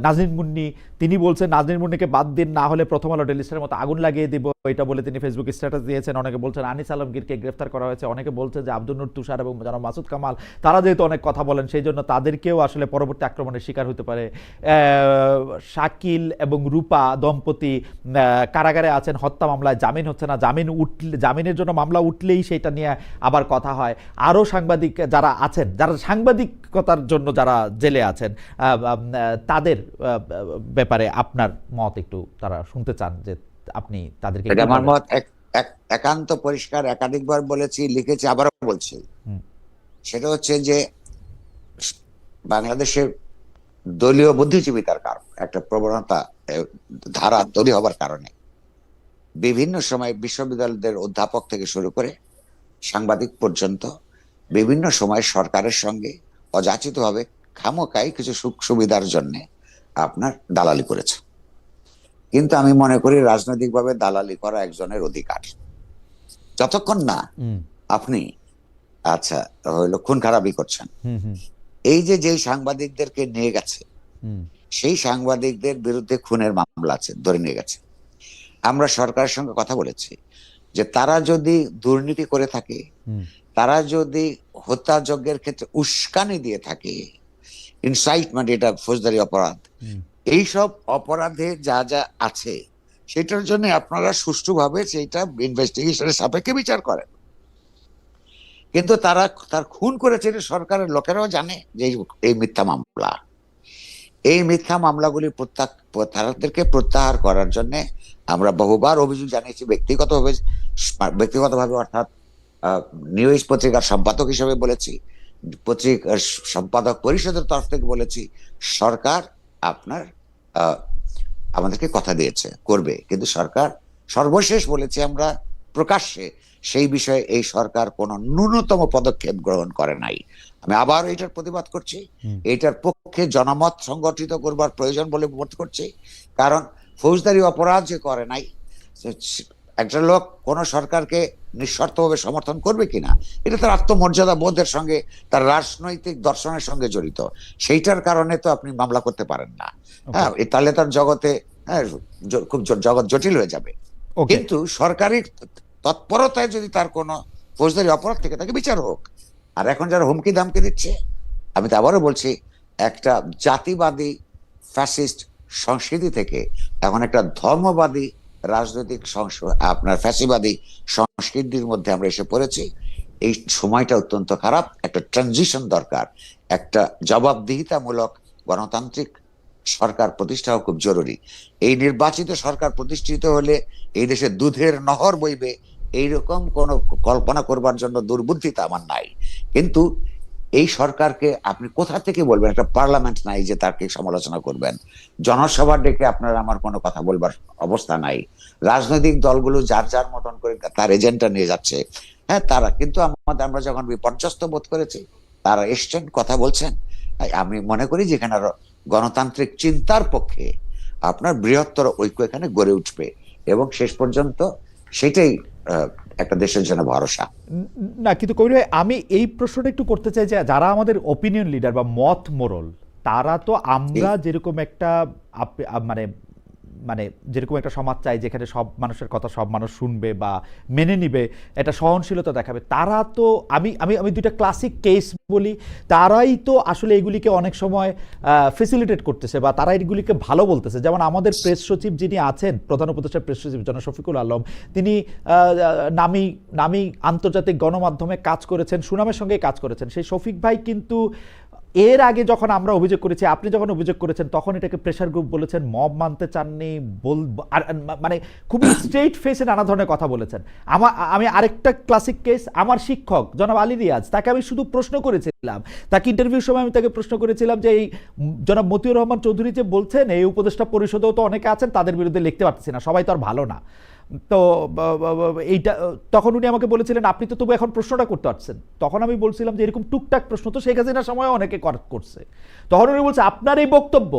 নাজনীন মুন্নি, তিনি বলছেন নাজনীন মুন্নিকে বাদ দিন, না হলে প্রথম আলো ডেইলি স্টারের মতো আগুন লাগিয়ে দিব, এটা বলে তিনি ফেসবুক স্ট্যাটাস দিয়েছেন। অনেকে বলছেন আনিস আলমগীরকে গ্রেফতার করা হয়েছে, অনেকে বলছেন যে আব্দুল নূর তুষার এবং জনাব মাসুদ কামাল, তারা যেহেতু অনেক কথা বলেন, সেই জন্য তাদেরকেও আসলে পরবর্তী আক্রমণের শিকার হতে পারে। শাকিল এবং রূপা দম্পতি কারাগারে আছেন, হত্যা মামলায় জামিন হচ্ছে না, জামিনের জন্য মামলা উঠলেই সেটা নিয়ে আবার কথা হয়। আরও সাংবাদিক যারা আছেন, যারা সাংবাদিকতার জন্য যারা জেলে আছেন, তাদের ব্যাপারে আপনার মত একটু তারা শুনতে চান, যে আপনি তাদেরকে। আমার মত একান্ত পরিষ্কার, একাধিকবার বলেছি, লিখেছি, আবারও বলছি। সেটা হচ্ছে যে বাংলাদেশের দলীয় বুদ্ধিজীবিতার কারণ একটা প্রবণতা ধারা তৈরি হবার কারণে বিভিন্ন সময় বিশ্ববিদ্যালয়দের অধ্যাপক থেকে শুরু করে সাংবাদিক পর্যন্ত বিভিন্ন সময় সরকারের সঙ্গে অযাচিতভাবে খামোকাই কিছু সুখ সুবিধার জন্য আপনার দালালি করেছে। কিন্তু আমি মনে করি রাজনৈতিকভাবে দালালি করা একজনের অধিকার, যতক্ষণ না আপনি হইলো খুন খারাপি করছেন। এই যে সাংবাদিকদেরকে নিয়ে গেছে, সেই সাংবাদিকদের বিরুদ্ধে খুনের মামলা আছে, ধরে নিয়ে গেছে। আমরা সরকারের সঙ্গে কথা বলেছি যে তারা যদি দুর্নীতি করে থাকে, তারা যদি হত্যাযজ্ঞের ক্ষেত্রে উস্কানি দিয়ে থাকে, ইনসাইটমেন্ট, এটা ফৌজদারি অপরাধ, এইসব অপরাধে যা যা আছে সেটার জন্য আপনারা সুষ্ঠুভাবে সেইটা ইনভেস্টিগেশনের সাপেক্ষে বিচার করেন। কিন্তু তার খুন করেছে সরকারের লোকেরাও জানে যে এই মিথ্যা মামলা, এই মিথ্যা মামলাগুলি তাদেরকে প্রত্যাহার করার জন্য আমরা বহুবার অভিযোগ জানিয়েছি, ব্যক্তিগতভাবে অর্থাৎ নিউজ পত্রিকার সম্পাদক হিসেবে বলেছি, পত্রিকার সম্পাদক পরিষদের তরফ থেকে বলেছি, সরকার আপনার আমাদেরকে কথা দিয়েছে করবে, কিন্তু সরকার সর্বশেষ বলেছে আমরা প্রকাশ্যে সেই বিষয়ে এই সরকার কোনো ন্যূনতম পদক্ষেপ গ্রহণ করে নাই। আমি আবার এটার প্রতিবাদ করছি, এটার পক্ষে জনমত সংগঠিত করবার প্রয়োজন বলে বোধ করছি। কারণ ফৌজদারি অপরাধ যে করে নাই, একটা লোক কোন সরকারকে নিঃশর্তভাবে সমর্থন করবে কিনা, এটা তার আত্মমর্যাদা বোধের সঙ্গে, তার রাজনৈতিক দর্শনের সঙ্গে জড়িত। সেইটার কারণে তো আপনি মামলা করতে পারেন না। হ্যাঁ, তাহলে তার জগতে খুব জগৎ জটিল হয়ে যাবে। কিন্তু সরকারি তৎপরতায় যদি তার কোনো ফৌজদারি অপরাধ থেকে তাকে বিচার হোক। আর এখন যারা হুমকি দামকি দিচ্ছে, আমি তো আবারও বলছি, একটা জাতিবাদী ফ্যাসিস্ট সংস্কৃতি থেকে এখন একটা ধর্মবাদী রাজনৈতিক আপনার ফ্যাসিবাদী সংস্কৃতির মধ্যে আমরা এসে পড়েছি। এই সময়টা অত্যন্ত খারাপ, একটা ট্রানজিশন দরকার, একটা জবাবদিহিতামূলক গণতান্ত্রিক সরকার প্রতিষ্ঠাও খুব জরুরি। এই নির্বাচিত সরকার প্রতিষ্ঠিত হলে এই দেশে দুধের নহর বইবে, এইরকম কোন কল্পনা করবার জন্য দুর্বুদ্ধিতা আমার নাই। কিন্তু এই সরকারকে আপনি কোথা থেকে বলবেন? একটা পার্লামেন্ট নাই যে তাকে সমালোচনা করবেন, জনসভা ডেকে আপনার আমার কোনো কথা বলবার অবস্থা নাই। রাজনৈতিক দলগুলো যার যার মতন করে তার এজেন্ডা নিয়ে যাচ্ছে। হ্যাঁ, তারা কিন্তু আমরা যখন বিপর্যস্ত বোধ করেছি, তারা এসছেন, কথা বলছেন। আমি মনে করি যে এখানে গণতান্ত্রিক চিন্তার পক্ষে আপনার বৃহত্তর ঐক্য এখানে গড়ে উঠবে, এবং শেষ পর্যন্ত সেটাই একটা দেশের জন্য ভরসা। না, কিন্তু কবির ভাই, আমি এই প্রশ্নটা একটু করতে চাই যে যারা আমাদের ওপিনিয়ন লিডার বা মত মোরল, তারা তো আমরা যেরকম একটা মানে মানে যেরকম একটা সমাজ চাই যেখানে সব মানুষের কথা সব মানুষ শুনবে বা মেনে নিবে, এটা সহনশীলতা দেখাবে, তারা তো আমি আমি আমি দুইটা ক্লাসিক কেস বলি, তারাই তো আসলে এগুলিকে অনেক সময় ফেসিলিটেট করতেছে বা তারা এগুলিকে ভালো বলতেছে। যেমন আমাদের প্রেস সচিব যিনি আছেন, প্রধান উপদেষ্টা প্রেস সচিব জনাব শফিকুল আলম, তিনি নামি নামি আন্তর্জাতিক গণমাধ্যমে কাজ করেছেন, সুনামের সঙ্গে কাজ করেছেন। সেই শফিক ভাই কিন্তু এর আগে যখন আমরা অভিযোগ করেছি, আপনি যখন অভিযোগ করেছেন, তখন এটাকে প্রেশার গ্রুপ বলেছেন, মব মানতে চাননি, মানে খুবই স্ট্রেট ফেসে নানা ধরনের কথা বলেছেন। আমি আরেকটা ক্লাসিক কেস, আমার শিক্ষক জনাব আলী রিয়াজ, তাকে আমি শুধু প্রশ্ন করেছিলাম, তাকে ইন্টারভিউর সময় আমি তাকে প্রশ্ন করেছিলাম যে এই জনাব মতিউর রহমান চৌধুরী যে বলছেন এই উপদেষ্টা পরিষদেও তো অনেকে আছেন, তাদের বিরুদ্ধে লিখতে পারতেছি না, সবাই তো আর ভালো না। তো এইটা তখন উনি আমাকে বলেছিলেন আপনি তো তবু এখন প্রশ্নটা করতে পারছেন। তখন আমি বলছিলাম যে এরকম টুকটাক প্রশ্ন তো শেখ হাসিনার সময় অনেকে করছে। তখন উনি বলছে আপনার এই বক্তব্য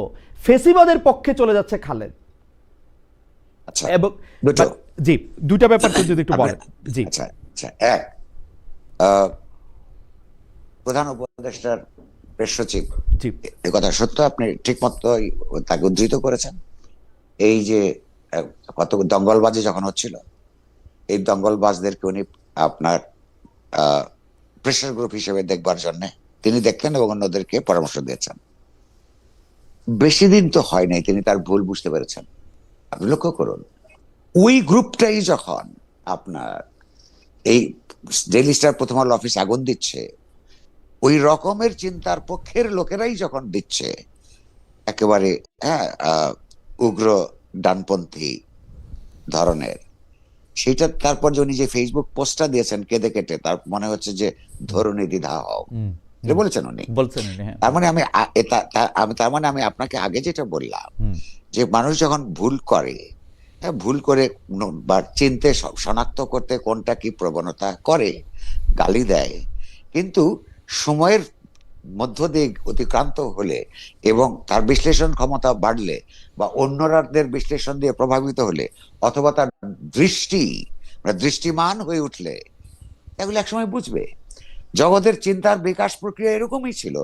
ফেসিবাদের পক্ষে চলে যাচ্ছে খালেদ। আচ্ছা, এবং জি, দুইটা ব্যাপার যদি একটু বলেন। জি, আচ্ছা আচ্ছা, এক, প্রধান উপদেষ্টার প্রেস সচিব, জি, এই কথা সত্য, আপনি ঠিক মতো তাকে উদ্ধৃত করেছেন। এই যে কত দঙ্গলবাজি যখন হচ্ছিল, এই দঙ্গলবাজদেরকে উনি আপনার প্রেশার গ্রুপ হিসেবে দেখবার জন্য তিনি দেখতেন এবং অন্যদেরকে পরামর্শ দিয়েছেন। বেশি দিন তো হয় নাই তিনি তার ভুল বুঝতে পেরেছেন। আপনি লক্ষ্য করুন, ওই গ্রুপটাই যখন আপনার এই ডেইলি স্টার, প্রথম আলো অফিস আগুন দিচ্ছে, ওই রকমের চিন্তার পক্ষের লোকেরাই যখন দিচ্ছে, একেবারে হ্যাঁ উগ্র ডানপন্থী ধরনের, সেটা তারপর যে উনি যে ফেসবুক পোস্টটা দিয়েছেন কেঁদে কেটে, তার মনে হচ্ছে যে ধরুনি দ্বিধা হও, এটা বলেছেন উনি। তার মানে আমি আপনাকে আগে যেটা বললাম, যে মানুষ যখন ভুল করে, ভুল করে বা চিনতে শনাক্ত করতে কোনটা কি প্রবণতা করে, গালি দেয়, কিন্তু সময়ের মধ্য দিয়ে অতিক্রান্ত হলে এবং তার বিশ্লেষণ ক্ষমতা বাড়লে বা অন্যদের বিশ্লেষণ দিয়ে প্রভাবিত হলে, অথবা তার দৃষ্টিমান হয়ে উঠলে, এগুলো একসময় বুঝবে। জগতের চিন্তার বিকাশ প্রক্রিয়া এরকমই ছিল।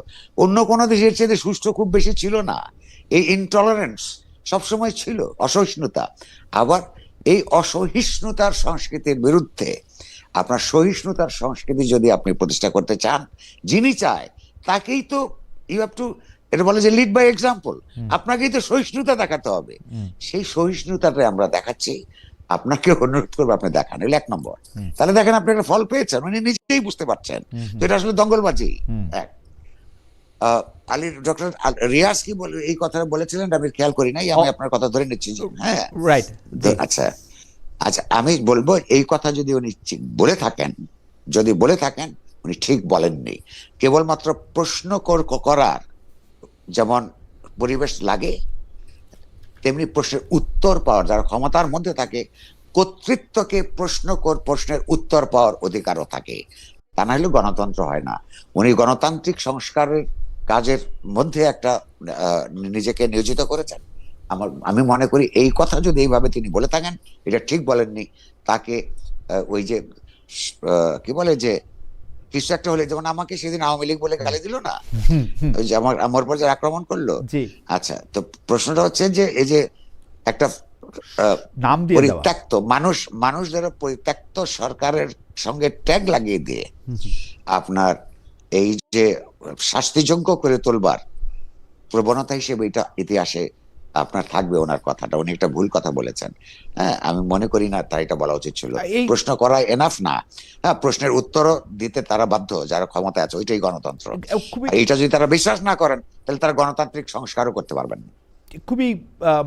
অন্য কোনো দেশের চেয়ে সুষ্ঠু খুব বেশি ছিল না। এই ইনটলারেন্স সবসময় ছিল, অসহিষ্ণুতা। আবার এই অসহিষ্ণুতার সংস্কৃতির বিরুদ্ধে আপনার সহিষ্ণুতার সংস্কৃতি যদি আপনি প্রতিষ্ঠা করতে চান, যিনি চায় তাকেই তো ইউ হ্যাভ টু, এটা বলে যে লিড বাই এক্সাম্পল, আপনাকেই তো সহিষ্ণুতা দেখাতে হবে। সেই সহিষ্ণুতাটা আমরা দেখাচ্ছি, আপনাকে অনুরোধ করবো আপনি দেখান, এগুলো এক নম্বর। তাহলে দেখেন আপনি একটা ফল পেয়েছেন, উনি নিজেই বুঝতে পারছেন তো এটা আসলে দঙ্গলবাজি। এক, আলী ডক্টর রিয়াজ কি বলে এই কথাটা বলেছিলেন আমি খেয়াল করি নাই, আমি আপনার কথা ধরে নিচ্ছি। হ্যাঁ, রাইট। আচ্ছা আচ্ছা, আমি বলবো এই কথা যদি উনি বলে থাকেন যদি বলে থাকেন উনি ঠিক বলেননি। কেবলমাত্র প্রশ্ন করার যেমন পরিবেশ লাগে, তেমনি প্রশ্নের উত্তর পাওয়ার, যারা ক্ষমতার মধ্যে থাকে, কর্তৃত্বকে প্রশ্নের উত্তর পাওয়ার অধিকারও থাকে। তা না হলে গণতন্ত্র হয় না। উনি গণতান্ত্রিক সংস্কারের কাজের মধ্যে একটা নিজেকে নিয়োজিত করেছেন। আমি মনে করি এই কথা যদি এইভাবে তিনি বলে থাকেন, এটা ঠিক বলেননি। তাকে ওই যে কি বলে যে কিছু একটা হলে, যেমন আমাকে সেদিন আওয়ামী লীগ বলে গালি দিল না, ওই যে আমার উপর যে আক্রমণ করলো। জি, আচ্ছা, তো প্রশ্নটা হচ্ছে যে এই যে একটা নাম দিয়ে দেওয়া। পরিত্যক্ত মানুষ যারা পরিত্যক্ত সরকারের সঙ্গে ট্যাগ লাগিয়ে দিয়ে আপনার এই যে শাস্তিযোগ্য করে তোলবার প্রবণতা হিসেবে এটা ইতিহাসে আপনার থাকবে। ওনার কথাটা, উনি একটা ভুল কথা বলেছেন। হ্যাঁ, আমি মনে করি না তাই এটা বলা উচিত ছিল। এই প্রশ্ন করা এনাফ না, হ্যাঁ, প্রশ্নের উত্তরও দিতে তারা বাধ্য, যারা ক্ষমতা আছে। ওইটাই গণতন্ত্র। খুবই আর এটা যদি তারা বিশ্বাস না করেন, তাহলে তারা গণতান্ত্রিক সংস্কারও করতে পারবেন না। খুবই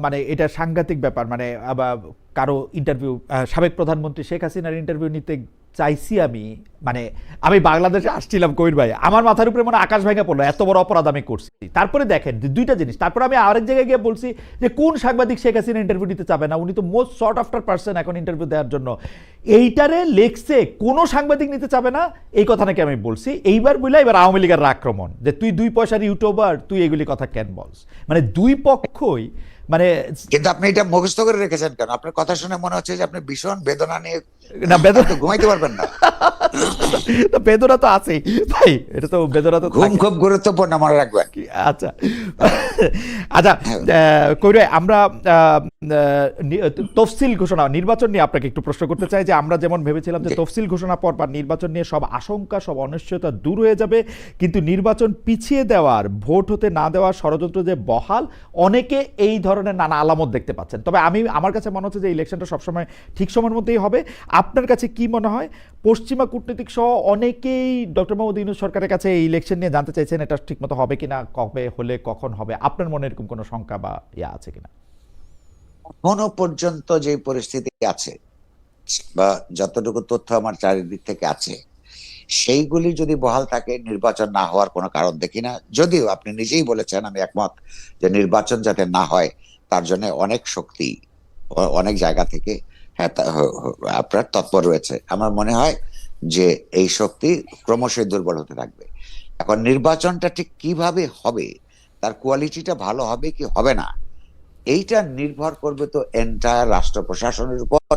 মানে এটা সাংঘাতিক ব্যাপার। মানে আবার কারো ইন্টারভিউ, সাবেক প্রধানমন্ত্রী শেখ হাসিনার ইন্টারভিউ নিতে চাইছি আমি বাংলাদেশে আসছিলাম কবির ভাই, আমার মাথার উপরে মানে আকাশ ভেঙে পড়লো, এত বড় অপরাধ আমি করছি। তারপরে দেখেন দুইটা জিনিস, তারপরে আমি আরেক জায়গায় গিয়ে বলছি যে কোন সাংবাদিক শেখ হাসিনা ইন্টারভিউ নিতে চাবে না, উনি তো মোস্ট শর্ট আফটার পার্সন এখন ইন্টারভিউ দেওয়ার জন্য। এইটারে লেখছে কোনো সাংবাদিক নিতে চাবে না, এই কথা নাকি আমি বলছি। এইবার বুঝলা এবার আওয়ামী লীগের আক্রমণ, যে তুই 2 পয়সার ইউটিউবার, তুই এগুলি কথা কেন বলস। মানে দুই পক্ষই মানে। কিন্তু আপনি এটা মুখস্থ করে রেখেছেন কেন? আপনার কথা শুনে মনে হচ্ছে যে আপনি ভীষণ বেদনা নিয়ে না, বেদনা ঘুমাইতে পারবেন না। বেদনা তো আছেই ভাই, এটা তো বেদনা তো ঘুম খুব গুরুত্বপূর্ণ, মনে রাখবেন। আচ্ছা আচ্ছা, কইরে আমরা তফসিল ঘোষণা, নির্বাচন নিয়ে আপনাকে একটু প্রশ্ন করতে চাই। যে আমরা যেমন ভেবেছিলাম যে তফসিল ঘোষণা পর বা নির্বাচন নিয়ে সব আশঙ্কা, সব অনিশ্চয়তা দূর হয়ে যাবে, কিন্তু নির্বাচন পিছিয়ে দেওয়ার, ভোট হতে না দেওয়ার ষড়যন্ত্র যে বহাল, অনেকে এই ধরনের নানা আলামত দেখতে পাচ্ছেন। তবে আমার কাছে মনে হচ্ছে যে ইলেকশনটা সবসময় ঠিক সময়ের মধ্যেই হবে। আপনার কাছে কি মনে হয়? পশ্চিমা কূটনীতিক সহ অনেকেই ডক্টর মোহাম্মদ ইউনূস সরকারের কাছে এই ইলেকশন নিয়ে জানতে চাইছেন এটা ঠিকমতো হবে কিনা, কবে হলে কখন হবে। আপনার মনে এরকম কোনো শঙ্কা বা আছে কিনা? এখনো পর্যন্ত যে পরিস্থিতি আছে বা যতটুকু তথ্য আমার চারিদিক থেকে আছে, সেইগুলি যদি বহাল থাকে, নির্বাচন না হওয়ার কোনো কারণ দেখি না। যদিও আপনি নিজেই বলেছেন, আমি একমত, যে নির্বাচন যাতে না হয় তার জন্য অনেক শক্তি অনেক জায়গা থেকে আপনার তৎপর রয়েছে। আমার মনে হয় যে এই শক্তি ক্রমশই দুর্বল হতে থাকবে। এখন নির্বাচনটা ঠিক কিভাবে হবে, তার কোয়ালিটিটা ভালো হবে কি হবে না, এইটা নির্ভর করবে তো এন্টায়ার রাষ্ট্র প্রশাসনের উপর,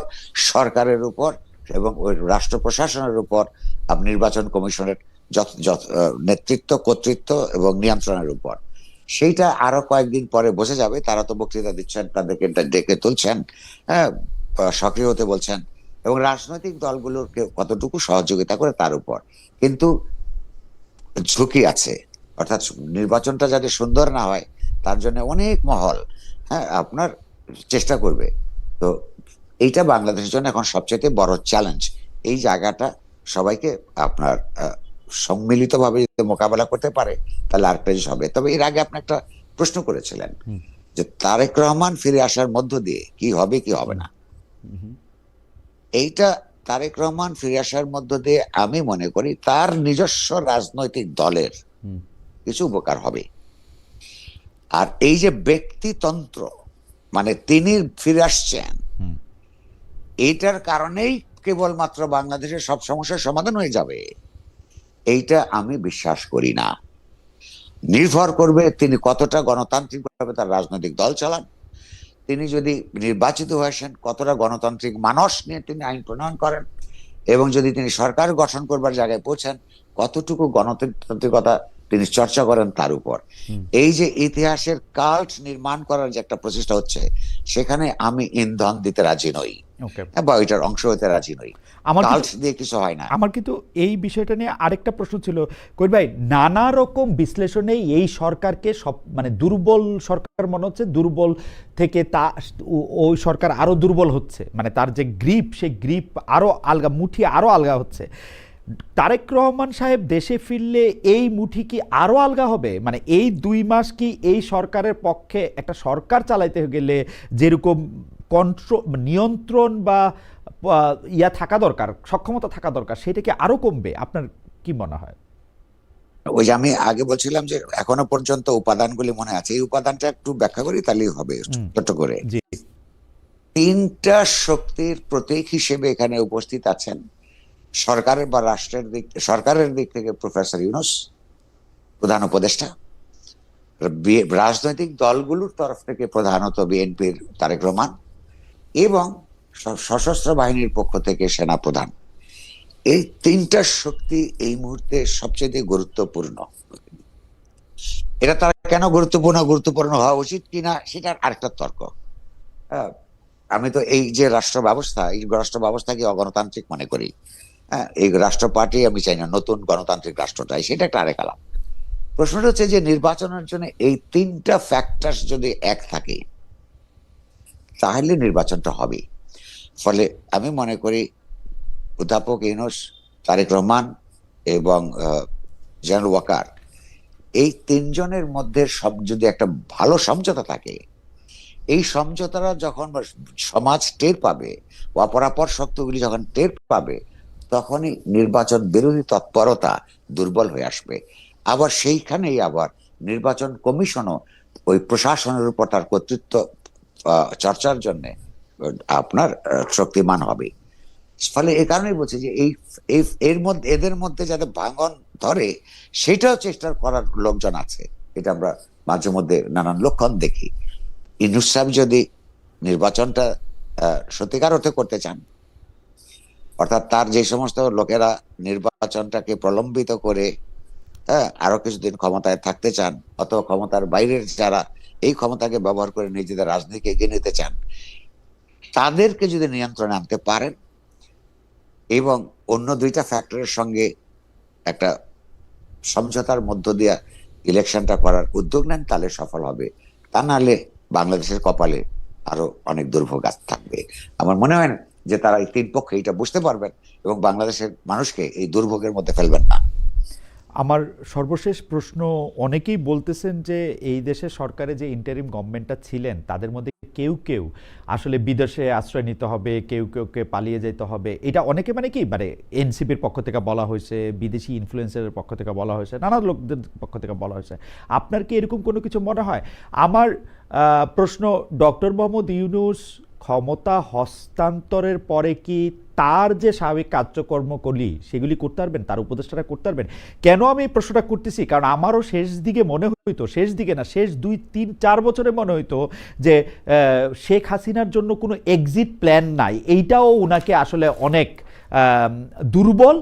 সরকারের উপর, এবং ওই রাষ্ট্র প্রশাসনের উপর নির্বাচন কমিশনের নেতৃত্ব, কর্তৃত্ব এবং নিয়ন্ত্রণের উপর। সেইটা আরো কয়েকদিন পরে বোঝা যাবে। তারা তো বক্তৃতা দিচ্ছেন, তাদেরকে ডেকে তুলছেন, হ্যাঁ, সক্রিয় হতে বলছেন, এবং রাজনৈতিক দলগুলোকে কতটুকু সহযোগিতা করে তার উপর। কিন্তু ঝুঁকি আছে, অর্থাৎ নির্বাচনটা যাতে সুন্দর না হয় তার জন্য অনেক মহল আপনার চেষ্টা করবে। তো এইটা বাংলাদেশের জন্য এখন সবচেয়ে বড় চ্যালেঞ্জ। এই জায়গাটা সবাইকে আপনার সম্মিলিতভাবে যদি মোকাবেলা করতে পারে, তাহলে আরেকটা জিনিস হবে। তবে এর আগে আপনি একটা প্রশ্ন করেছিলেন যে তারেক রহমান ফিরে আসার মধ্য দিয়ে কি হবে কি হবে না। এইটা তারেক রহমান ফিরে আসার মধ্য দিয়ে আমি মনে করি তার নিজস্ব রাজনৈতিক দলের কিছু উপকার হবে। আর এই যে ব্যক্তিতন্ত্র, মানে তিনি ফিরে আসছেন, এইটার কারণেই কেবলমাত্র বাংলাদেশের সব সমস্যার সমাধান হয়ে যাবে, এইটা আমি বিশ্বাস করি না। নির্ভর করবে তিনি কতটা গণতান্ত্রিকভাবে তার রাজনৈতিক দল চালান, তিনি যদি নির্বাচিত হয়ে আসেন কতটা গণতান্ত্রিক মানস নিয়ে তিনি আইন প্রণয়ন করেন, এবং যদি তিনি সরকার গঠন করবার জায়গায় পৌঁছান কতটুকু গণতান্ত্রিকতা তিনি চর্চা করেন তার উপর। এই যে ইতিহাসের কাল্ট নির্মাণ করার যে একটা প্রচেষ্টা হচ্ছে, সেখানে আমি ইন্ধন দিতে রাজি নই বা ওইটার অংশ হতে রাজি নই। কাল্ট দিয়ে কিছু হয় না। আমার কিন্তু এই বিষয়টা নিয়ে আরেকটা প্রশ্ন ছিল কবির ভাই। নানা রকম বিশ্লেষণে এই সরকারকে মানে দুর্বল সরকার মনে হচ্ছে, দুর্বল থেকে ওই সরকার আরো দুর্বল হচ্ছে, মানে তার যে গ্রিপ, সেই গ্রিপ আরো আলগা, মুঠি আরো আলগা হচ্ছে। তারেক রহমান সাহেব দেশে ফিরলে এই মুঠি কি আরো আলগা হবে? মানে এই 2 মাস কি এই সরকারের পক্ষে, একটা সরকার চালাইতে গেলে যেরকম নিয়ন্ত্রণ বা ইয়া থাকা দরকার, সক্ষমতা থাকা দরকার, সেটা কি আরো কমবে? আপনার কি মনে হয়? ওই যে আমি আগে বলছিলাম যে এখনো পর্যন্ত উপাদানগুলি মনে আছে, এই উপাদানটা একটু ব্যাখ্যা করি তাহলেই হবে হুম, ছোট করে। জি। তিনটা শক্তির প্রতীক হিসেবে এখানে উপস্থিত আছেন সরকারের বা সরকারের দিক থেকে প্রফেসর ইউনূস, প্রধান উপদেষ্টা। রাজনৈতিক দলগুলোর তরফ থেকে প্রধানত বিএনপির তারেক রহমান, এবং সশস্ত্র বাহিনীর পক্ষ থেকে সেনা প্রধান। এই তিনটা শক্তি এই মুহূর্তে সবচেয়ে গুরুত্বপূর্ণ। এটা তারা কেন গুরুত্বপূর্ণ হওয়া উচিত কিনা সেটার আরেকটা তর্ক। হ্যাঁ, আমি তো এই যে রাষ্ট্র ব্যবস্থাকে অগণতান্ত্রিক মনে করি। হ্যাঁ, এই রাষ্ট্র পার্টি আমি চাই না, নতুন গণতান্ত্রিক রাষ্ট্র চাই, সেটা একটা আরেক আলাপ। প্রশ্নটা হচ্ছে যে নির্বাচনের জন্য এই তিনটা ফ্যাক্টর যদি এক থাকে তাহলে নির্বাচনটা হবে। ফলে আমি মনে করি অধ্যাপক ইউনূস, তারেক রহমান এবং জেনারেল ওয়াকার, এই তিনজনের মধ্যে সব যদি একটা ভালো সমঝোতা থাকে, এই সমঝোতারা যখন সমাজ টের পাবে, অপরাপর শক্তিগুলি যখন টের পাবে, তখনই নির্বাচন বিরোধী তৎপরতা দুর্বল হয়ে আসবে। আবার সেইখানেই আবার নির্বাচন কমিশনও ওই প্রশাসনের উপর তার কর্তৃত্ব চর্চার জন্য আপনার শক্তিমান হবে। ফলে এই কারণেই বলছি যে এদের মধ্যে যাতে ভাঙন ধরে সেটাও চেষ্টা করার লোকজন আছে। এটা আমরা মাঝে মধ্যে নানান লক্ষণ দেখি। ইউনূস সাহেব যদি নির্বাচনটা সত্যিকার অর্থে করতে চান, অর্থাৎ তার যে সমস্ত লোকেরা নির্বাচনটাকে প্রলম্বিত করে আরো কিছুদিন ক্ষমতায় থাকতে চান, অথবা ক্ষমতার বাইরের যারা এই ক্ষমতাকে ব্যবহার করে নিজেদের রাজনীতিকে এগিয়ে নিতে চান, তাদেরকে যদি নিয়ন্ত্রণে আনতে পারেন এবং অন্য দুইটা ফ্যাক্টরের সঙ্গে একটা সমঝোতার মধ্য দিয়ে ইলেকশনটা করার উদ্যোগ নেন, তাহলে সফল হবে। তা নাহলে বাংলাদেশের কপালে আরো অনেক দুর্ভোগ থাকবে। আমার মনে হয় না যে তারা এই তিন পক্ষে এটা বুঝতে পারবেন এবং বাংলাদেশের মানুষকে এই দুর্ভোগের মধ্যে ফেলবেন না। আমার সর্বশেষ প্রশ্ন, অনেকেই বলতেছেন যে এই দেশের সরকারে যে ইন্টারিম গভর্নমেন্টটা ছিলেন তাদের মধ্যে কেউ কেউ আসলে বিদেশে আশ্রয় নিতে হবে, কেউকে পালিয়ে যেতে হবে। এটা অনেকে মানে কি মানে এনসিপির পক্ষ থেকে বলা হয়েছে, বিদেশি ইনফ্লুয়েন্সারের পক্ষ থেকে বলা হয়েছে, নানা লোকদের পক্ষ থেকে বলা হয়েছে। আপনার কি এরকম কোনো কিছু মনে হয়? আমার প্রশ্ন, ডক্টর মোহাম্মদ ইউনূস ক্ষমতা হস্তান্তরের পরে কি তার যে স্বাভাবিক কার্যকর্মগুলি সেগুলি করতে পারবেন, তার উপদেষ্টারা করতে পারবেন? কেন আমি এই প্রশ্নটা করতেছি, কারণ আমারও শেষ দিকে মনে হইতো, শেষ দিকে না, শেষ 2, 3, 4 বছরে মনে হইতো যে শেখ হাসিনার জন্য কোনো এক্সিট প্ল্যান নাই। এইটাও উনাকে আসলে অনেক দুর্বল,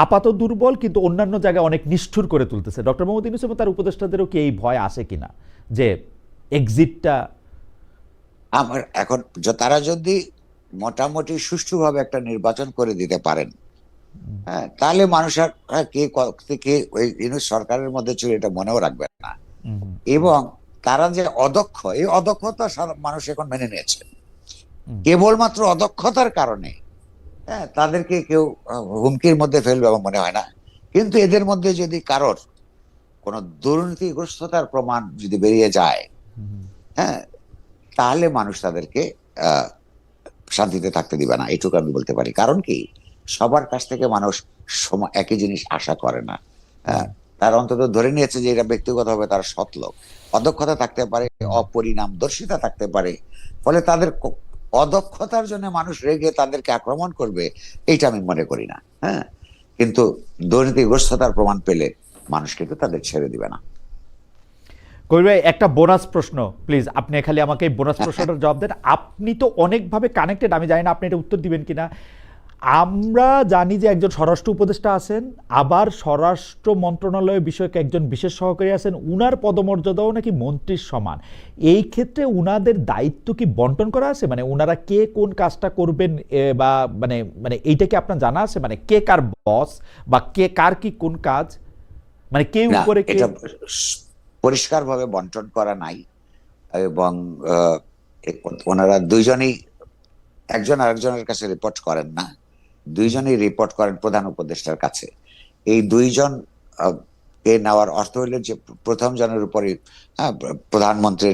আপাত দুর্বল, কিন্তু অন্যান্য জায়গায় অনেক নিষ্ঠুর করে তুলতেছে। ডক্টর মোহাম্মদ ইউনূস এবং তার উপদেষ্টাদেরও কি এই ভয় আসে কিনা যে এক্সিটটা? আমার এখন তারা যদি মোটামুটি সুষ্ঠুভাবে একটা নির্বাচন করে দিতে পারেন, হ্যাঁ, তাহলে মানুষ আর কে ওই ইউনূস সরকারের মধ্যে ছিল এটা মনেও রাখবে না। এবং তারা যে অদক্ষ, এই অদক্ষতা মানুষ এখন মেনে নিয়েছে। কেবলমাত্র অদক্ষতার কারণে তাদেরকে কেউ হুমকির মধ্যে ফেলবে আমার মনে হয় না। কিন্তু এদের মধ্যে যদি কারোর কোনো দুর্নীতিগ্রস্ততার প্রমাণ যদি বেরিয়ে যায়, হ্যাঁ, তাহলে মানুষ তাদেরকে শান্তিতে থাকতে দিবে না, এটুকু আমি বলতে পারি। কারণ কি, সবার কাছ থেকে মানুষ একই জিনিস আশা করে না। হ্যাঁ, তার অন্তত ধরে নিয়েছে যে এটা ব্যক্তিগতভাবে তার সৎ লোক। অদক্ষতা থাকতে পারে, অপরিণামদর্শিতা থাকতে পারে। ফলে তাদের অদক্ষতার জন্য মানুষ রেগে তাদেরকে আক্রমণ করবে, এইটা আমি মনে করি না। হ্যাঁ, কিন্তু দুর্নীতিগ্রস্ততার প্রমাণ পেলে মানুষ কিন্তু তাদের ছেড়ে দিবে না। কবির ভাই, একটা বোনাস প্রশ্ন প্লিজ, আপনি খালি আমাকে এই বোনাস প্রশ্নটার জবাব দেন। আপনি তো অনেকভাবে কানেক্টেড, আমি জানি না আপনি এটা উত্তর দিবেন কিনা। আমরা জানি যে একজন স্বরাষ্ট্র উপদেষ্টা আছেন, আবার স্বরাষ্ট্র মন্ত্রণালয় বিষয়ক একজন বিশেষ সহকারী আছেন, উনার পদমর্যাদাও নাকি মন্ত্রীর সমান। এই ক্ষেত্রে উনাদের দায়িত্ব কি বন্টন করা আছে? মানে উনারা কে কোন কাজটা করবেন, বা মানে মানে এইটা কি আপনার জানা আছে? মানে কে কার বস, বা কে কার কি কোন কাজ, মানে কে উপরে কে? এটা পরিষ্কারভাবে বন্টন করা নাই। এবং ওনারা দুইজনই একজন আরেকজনের কাছে রিপোর্ট করেন না, দুইজনই রিপোর্ট করেন প্রধান উপদেষ্টার কাছে। এই দুইজন কে নেওয়ার অর্থ হইল যে প্রথম জনের উপরে প্রধানমন্ত্রী